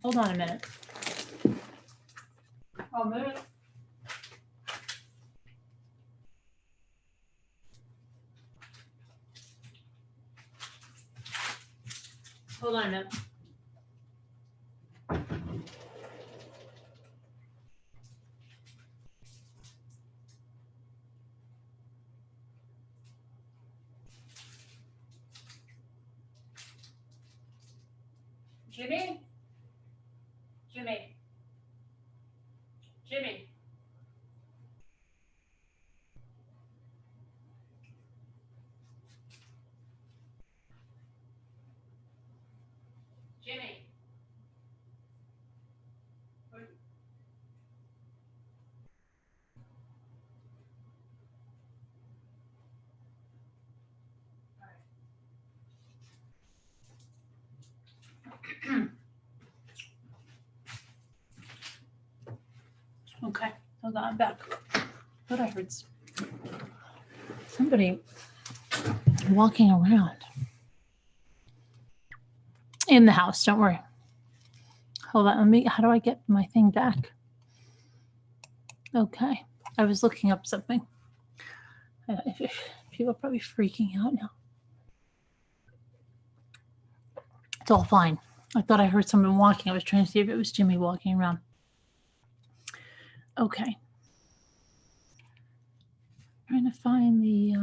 Hold on a minute. I'll move it. Hold on a minute. Jimmy? Jimmy? Jimmy? Jimmy? Okay, hold on, I'm back. Thought I heard somebody walking around in the house. Don't worry. Hold on, how do I get my thing back? Okay, I was looking up something. People are probably freaking out now. It's all fine. I thought I heard someone walking. I was trying to see if it was Jimmy walking around. Okay. Trying to find the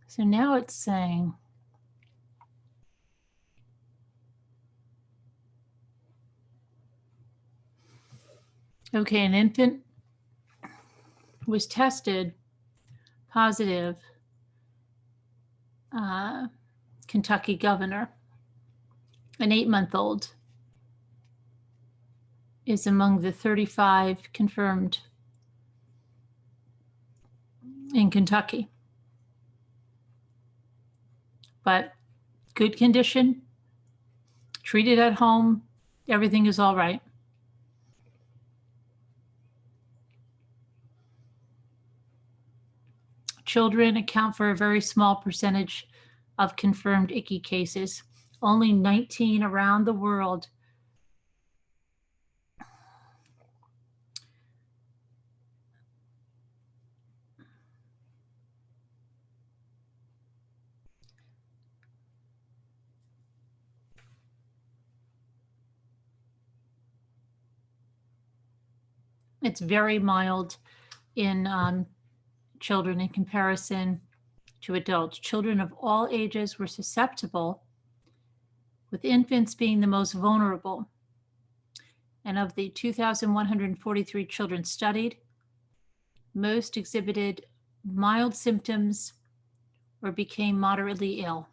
so now it's saying okay, an infant was tested positive, Kentucky governor, an 8-month-old is among the 35 confirmed in Kentucky. But good condition, treated at home, everything is all right. Children account for a very small percentage of confirmed icky cases, only 19 around the world. It's very mild in children in comparison to adults. Children of all ages were susceptible, with infants being the most vulnerable. And of the 2,143 children studied, most exhibited mild symptoms or became moderately ill.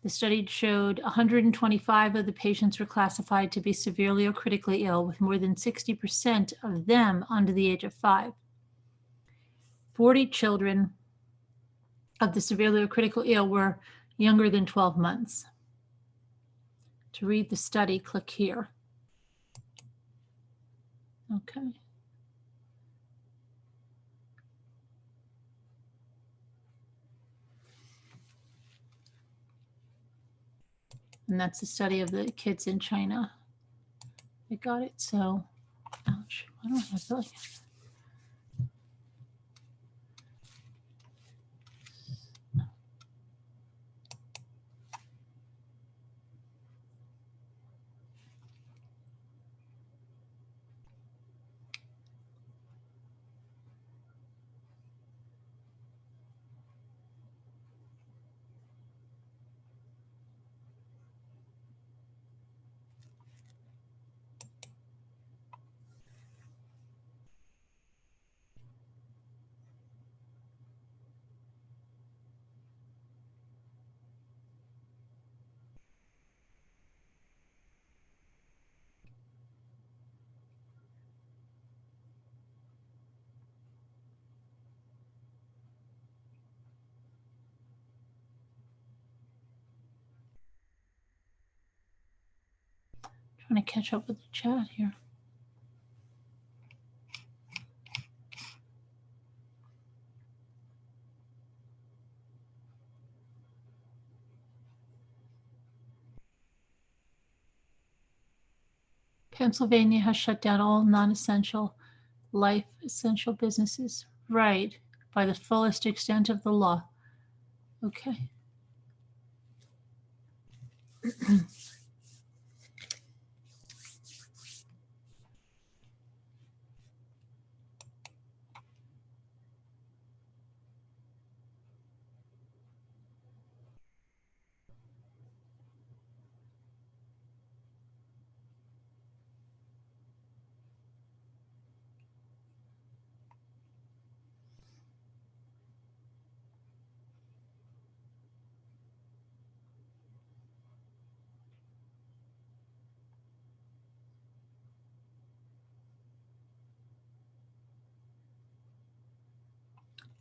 The study showed 125 of the patients were classified to be severely or critically ill, with more than 60% of them under the age of 5. 40 children of the severely or critically ill were younger than 12 months. To read the study, click here. Okay. And that's the study of the kids in China. I got it, so, ouch, why don't I have that? Trying to catch up with the chat here. Pennsylvania has shut down all non-essential, life essential businesses. Right, by the fullest extent of the law. Okay.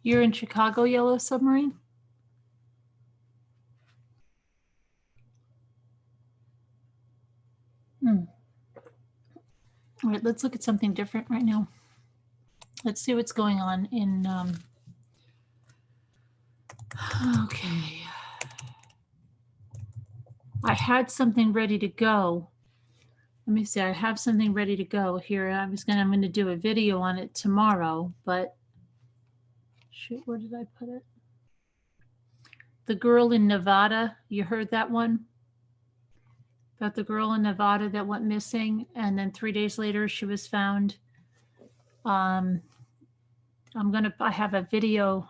You're in Chicago, Yellow Submarine? All right, let's look at something different right now. Let's see what's going on in, okay. I had something ready to go. Let me see, I have something ready to go here. I'm going to do a video on it tomorrow, but shoot, where did I put it? The girl in Nevada, you heard that one? About the girl in Nevada that went missing, and then 3 days later she was found. I have a video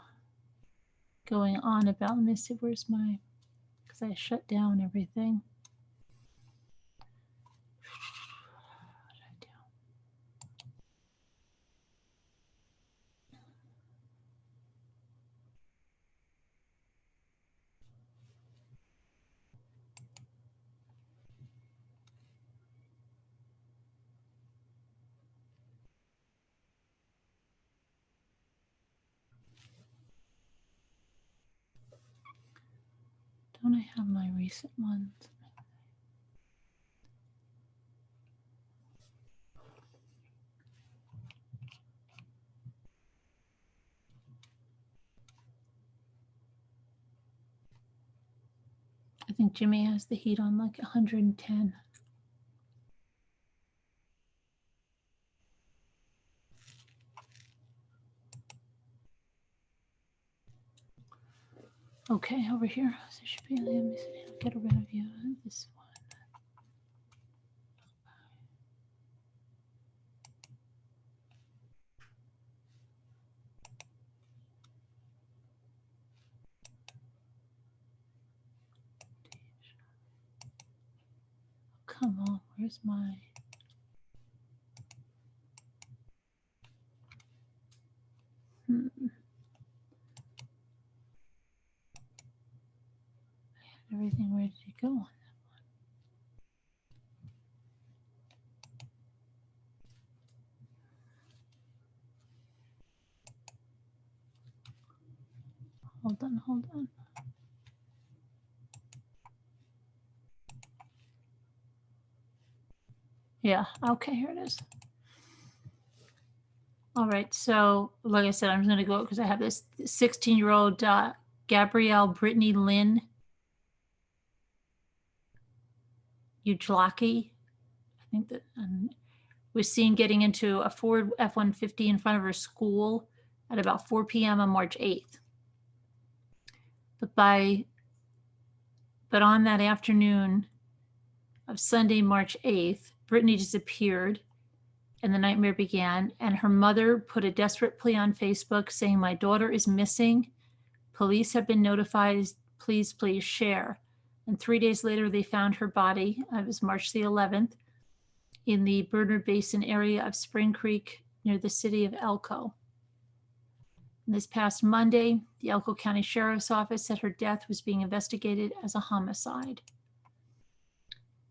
going on about, let me see, where's my, because I shut down everything. Don't I have my recent ones? I think Jimmy has the heat on like 110. Okay, over here. So it should be, let me see, I'll get rid of you. This one. Come on, where's my? I had everything ready to go on that one. Hold on. Yeah, okay, here it is. All right, so like I said, I'm just going to go because I have this 16-year-old Gabrielle Brittany Lynn Ujlaki, I think that was seen getting into a Ford F-150 in front of her school at about 4 p.m. on March 8th. But on that afternoon of Sunday, March 8th, Brittany disappeared and the nightmare began, and her mother put a desperate plea on Facebook saying, "My daughter is missing. Police have been notified. Please share." And 3 days later, they found her body. It was March the 11th in the Bernard Basin area of Spring Creek near the city of Elko. And this past Monday, the Elko County Sheriff's Office said her death was being investigated as a homicide.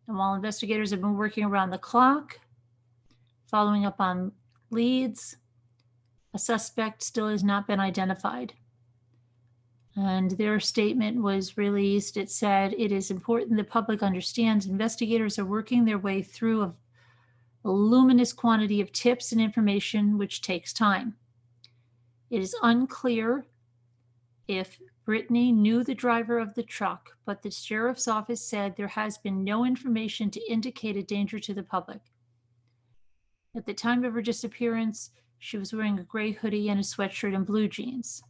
And while investigators have been working around the clock, following up on leads, a suspect still has not been identified. And their statement was released. It said, "It is important the public understands investigators are working their way through a voluminous quantity of tips and information, which takes time. It is unclear if Brittany knew the driver of the truck, but the sheriff's office said there has been no information to indicate a danger to the public. At the time of her disappearance, she was wearing a gray hoodie and a sweatshirt and blue jeans.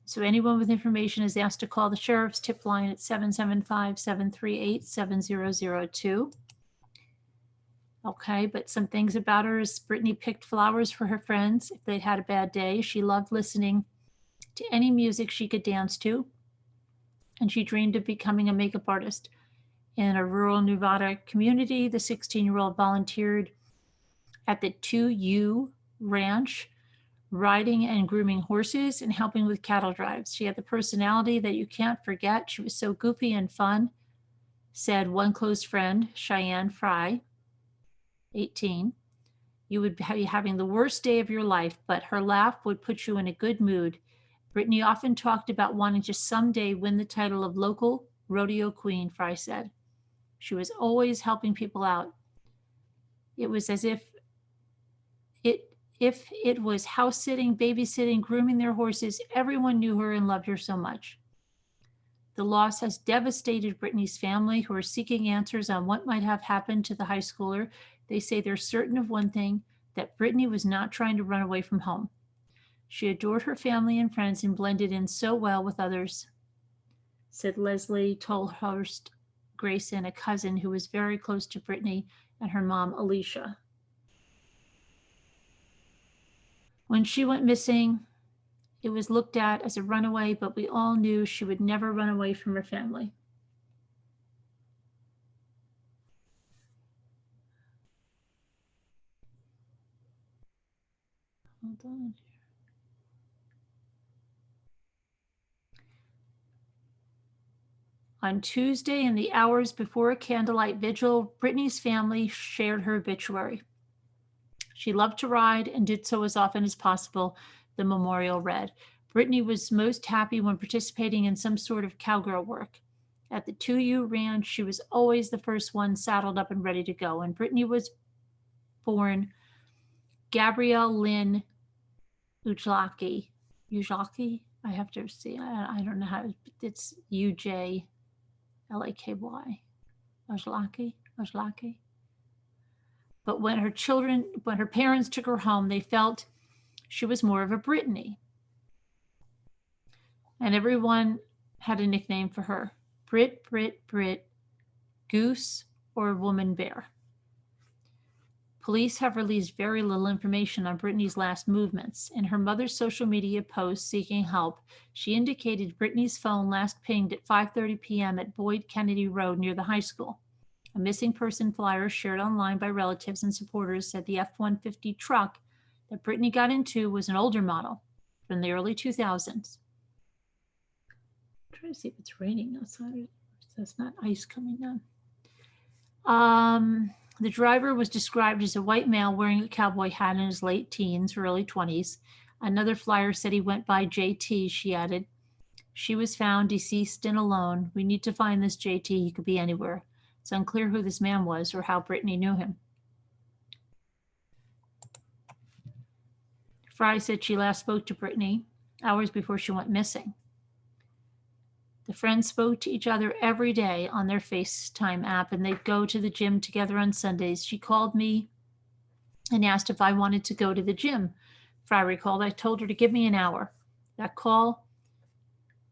So anyone with information is asked to call the sheriff's tip line at 775-738-7002. Okay, but some things about her is Brittany picked flowers for her friends if they'd had a bad day. She loved listening to any music she could dance to, and she dreamed of becoming a makeup artist. In a rural Nevada community, the 16-year-old volunteered at the 2U Ranch, riding and grooming horses and helping with cattle drives. She had the personality that you can't forget. She was so goofy and fun, said one close friend, Cheyenne Fry, 18. You would be having the worst day of your life, but her laugh would put you in a good mood. Brittany often talked about wanting to someday win the title of local rodeo queen, Fry said. She was always helping people out. It was as if it was house sitting, babysitting, grooming their horses, everyone knew her and loved her so much. The loss has devastated Brittany's family, who are seeking answers on what might have happened to the high schooler. They say they're certain of one thing, that Brittany was not trying to run away from home. She adored her family and friends and blended in so well with others. said Leslie Tolhurst Grayson, a cousin who was very close to Brittany and her mom, Alicia. When she went missing, it was looked at as a runaway, but we all knew she would never run away from her family. Hold on. On Tuesday, in the hours before a candlelight vigil, Brittany's family shared her obituary. She loved to ride and did so as often as possible, the memorial read. Brittany was most happy when participating in some sort of cowgirl work. At the 2U ranch, she was always the first one saddled up and ready to go. And Brittany was born Gabrielle Lynn Ujlaki. I have to see. I don't know how it's UJLAKY. Ujlaki. But when her parents took her home, they felt she was more of a Brittany. And everyone had a nickname for her. Brit, Goose, or Woman Bear. Police have released very little information on Brittany's last movements. In her mother's social media post seeking help, she indicated Brittany's phone last pinged at 5:30 p.m. at Boyd Kennedy Road near the high school. A missing person flyer shared online by relatives and supporters said the F-150 truck that Brittany got into was an older model from the early 2000s. I'm trying to see if it's raining outside. That's not ice coming down. The driver was described as a white male wearing a cowboy hat in his late teens or early 20s. Another flyer said he went by JT, she added. She was found deceased and alone. We need to find this JT. He could be anywhere. It's unclear who this man was or how Brittany knew him. Fry said she last spoke to Brittany hours before she went missing. The friends spoke to each other every day on their FaceTime app, and they'd go to the gym together on Sundays. She called me and asked if I wanted to go to the gym. Fry recalled, I told her to give me an hour. That call,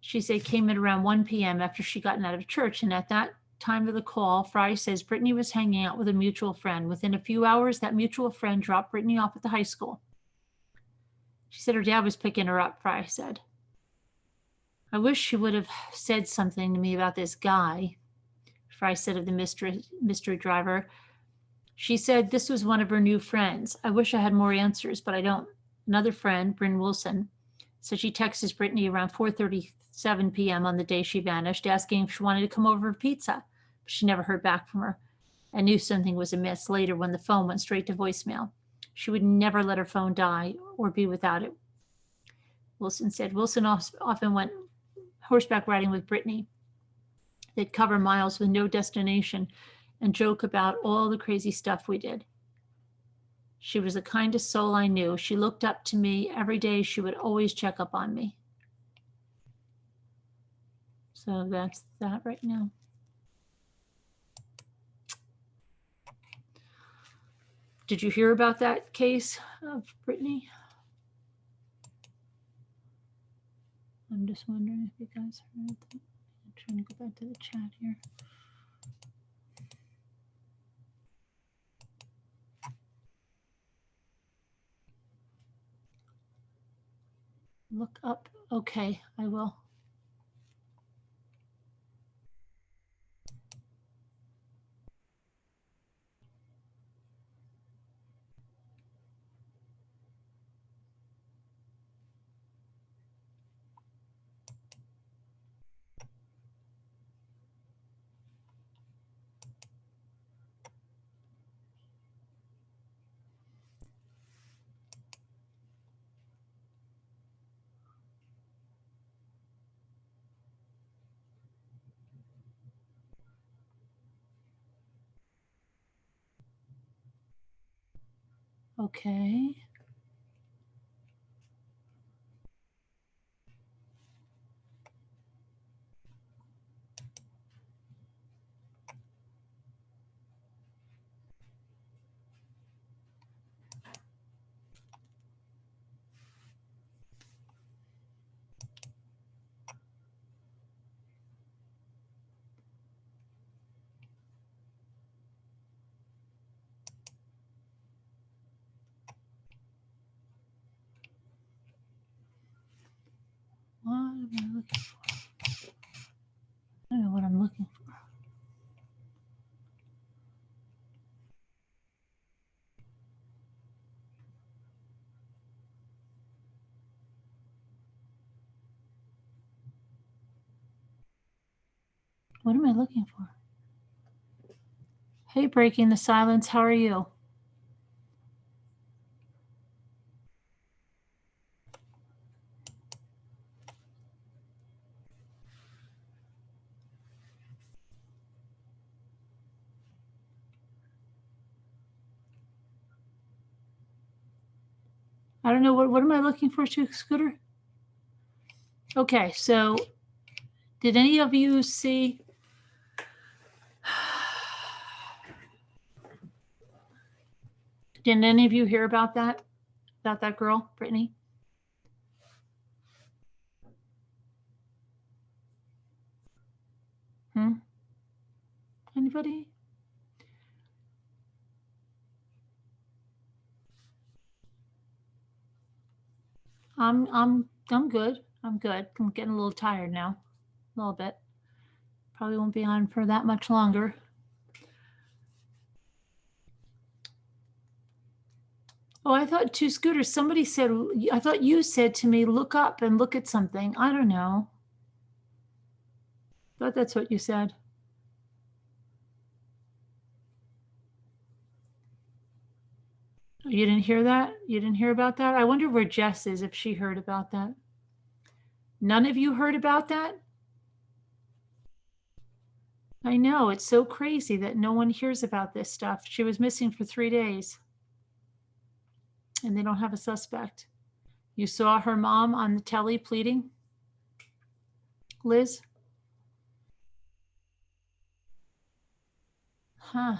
she said, came at around 1 p.m. after she'd gotten out of church, and at that time of the call, Fry says Brittany was hanging out with a mutual friend. Within a few hours, that mutual friend dropped Brittany off at the high school. She said her dad was picking her up, Fry said. I wish she would have said something to me about this guy, Fry said of the mystery driver. She said this was one of her new friends. I wish I had more answers, but I don't. Another friend, Bryn Wilson, said she texted Brittany around 4:37 p.m. on the day she vanished, asking if she wanted to come over for pizza. But she never heard back from her. I knew something was amiss later when the phone went straight to voicemail. She would never let her phone die or be without it. Wilson said Wilson often went horseback riding with Brittany. They'd cover miles with no destination and joke about all the crazy stuff we did. She was the kindest soul I knew. She looked up to me every day. She would always check up on me. So that's that right now. Did you hear about that case of Brittany? I'm just wondering if you guys heard that. I'm trying to go back to the chat here. Look up. Okay, I will. Okay. looking for? I don't know what I'm looking for. What am I looking for? Hey, Breaking the Silence, how are you? I don't know, what am I looking for, Scooter? Okay, so did any of you see? Did any of you hear about that girl, Brittany? Anybody? I'm good. I'm good. I'm getting a little tired now. A little bit. Probably won't be on for that much longer. Oh, I thought two scooters. Somebody said, I thought you said to me, look up and look at something. I don't know. I thought that's what you said. You didn't hear that? You didn't hear about that? I wonder where Jess is, if she heard about that. None of you heard about that? I know, it's so crazy that no one hears about this stuff. She was missing for 3 days and they don't have a suspect. You saw her mom on the telly pleading? Liz? Huh.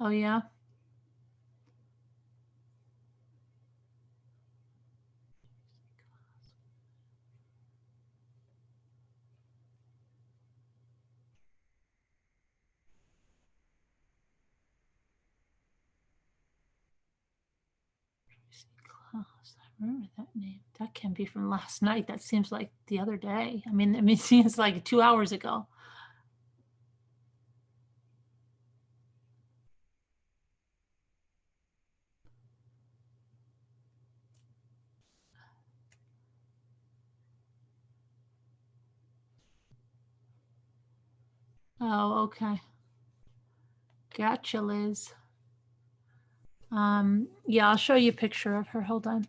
Oh, yeah? I remember that name. That can be from last night. That seems like the other day. I mean, it seems like 2 hours ago. Oh, okay. Gotcha, Liz. Yeah, I'll show you a picture of her. Hold on.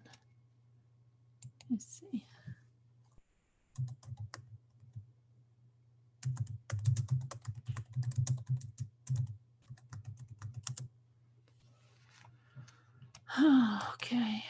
Let's see. Okay.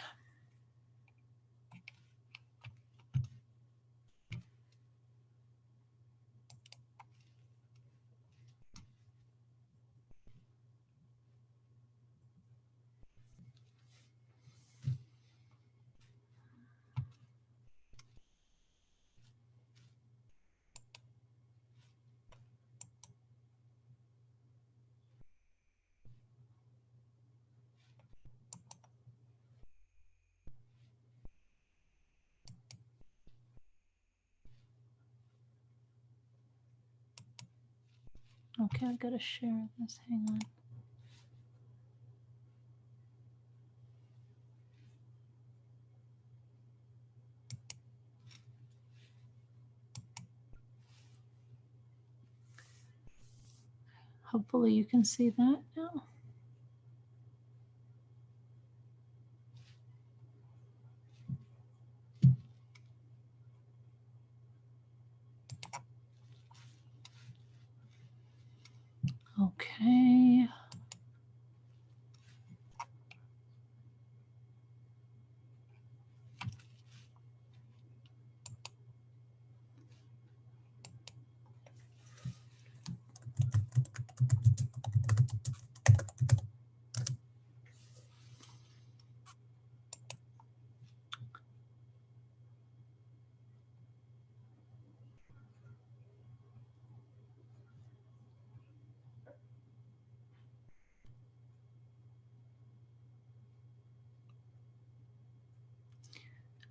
Okay, I gotta share this. Hang on. Hopefully you can see that now. Okay.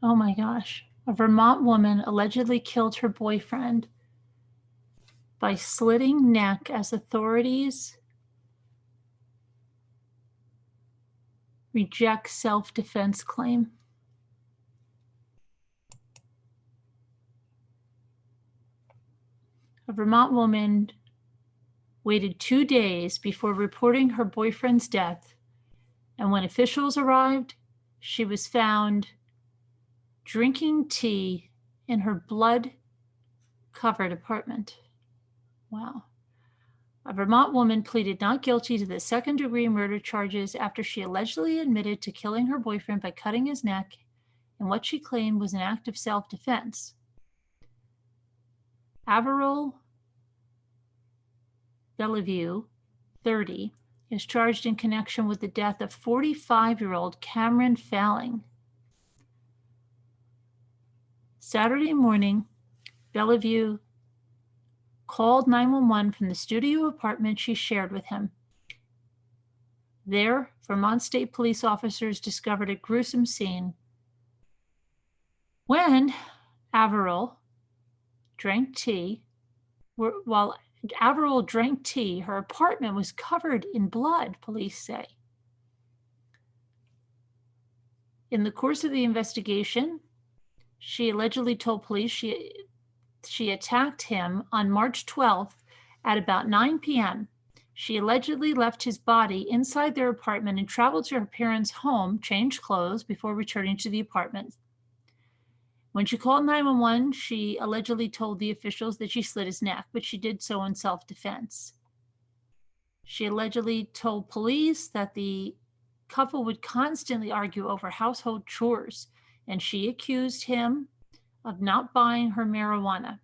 Oh my gosh. A Vermont woman allegedly killed her boyfriend by slitting neck as authorities reject self-defense claim. A Vermont woman waited 2 days before reporting her boyfriend's death, and when officials arrived, she was found drinking tea in her blood-covered apartment. Wow. A Vermont woman pleaded not guilty to the second-degree murder charges after she allegedly admitted to killing her boyfriend by cutting his neck in what she claimed was an act of self-defense. Averil Bellevue, 30, is charged in connection with the death of 45-year-old Cameron Falling. Saturday morning, Bellevue called 911 from the studio apartment she shared with him. There, Vermont State Police officers discovered a gruesome scene. When Averil drank tea, while Averil drank tea, her apartment was covered in blood, police say. In the course of the investigation, she allegedly told police she attacked him on March 12th at about 9 p.m. She allegedly left his body inside their apartment and traveled to her parents' home, changed clothes before returning to the apartment. When she called 911, she allegedly told the officials that she slit his neck, but she did so in self-defense. She allegedly told police that the couple would constantly argue over household chores, and she accused him of not buying her marijuana.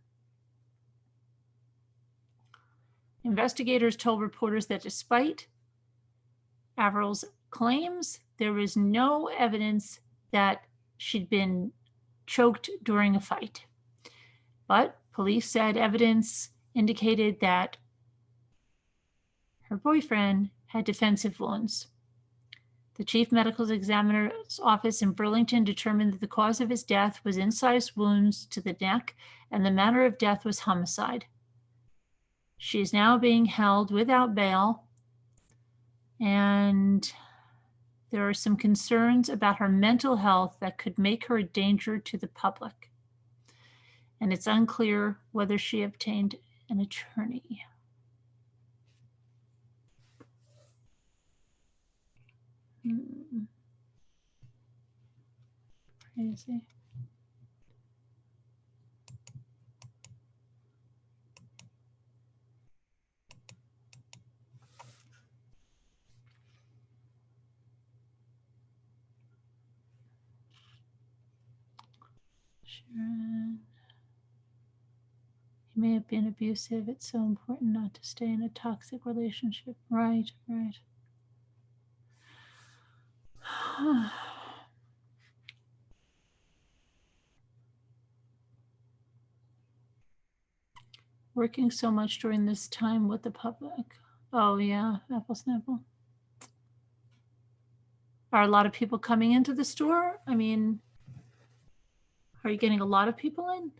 Investigators told reporters that despite Averil's claims, there was no evidence that she'd been choked during a fight. But police said evidence indicated that her boyfriend had defensive wounds. The chief medical examiner's office in Burlington determined that the cause of his death was incised wounds to the neck, and the manner of death was homicide. She is now being held without bail, and there are some concerns about her mental health that could make her a danger to the public. And it's unclear whether she obtained an attorney. Crazy. Sharon. He may have been abusive. It's so important not to stay in a toxic relationship. Right, right. Working so much during this time with the public. Oh yeah, Apple Snapple. Are a lot of people coming into the store? I mean, are you getting a lot of people in?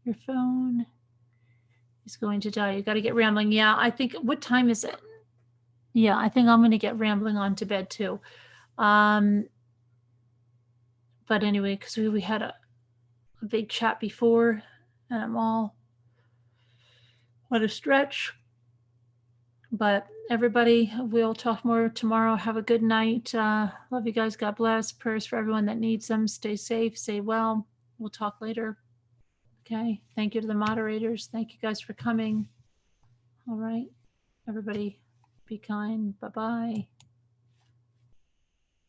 Your phone is going to die. You got to get rambling. Yeah, I think, what time is it? Yeah, I think I'm going to get rambling on to bed too. But anyway, because we had a big chat before, and I'm all, what a stretch. But everybody, we'll talk more tomorrow. Have a good night. Love you guys. God bless. Prayers for everyone that needs them. Stay safe. Stay well. We'll talk later. Okay. Thank you to the moderators. Thank you guys for coming. All right. Everybody, be kind. Bye-bye.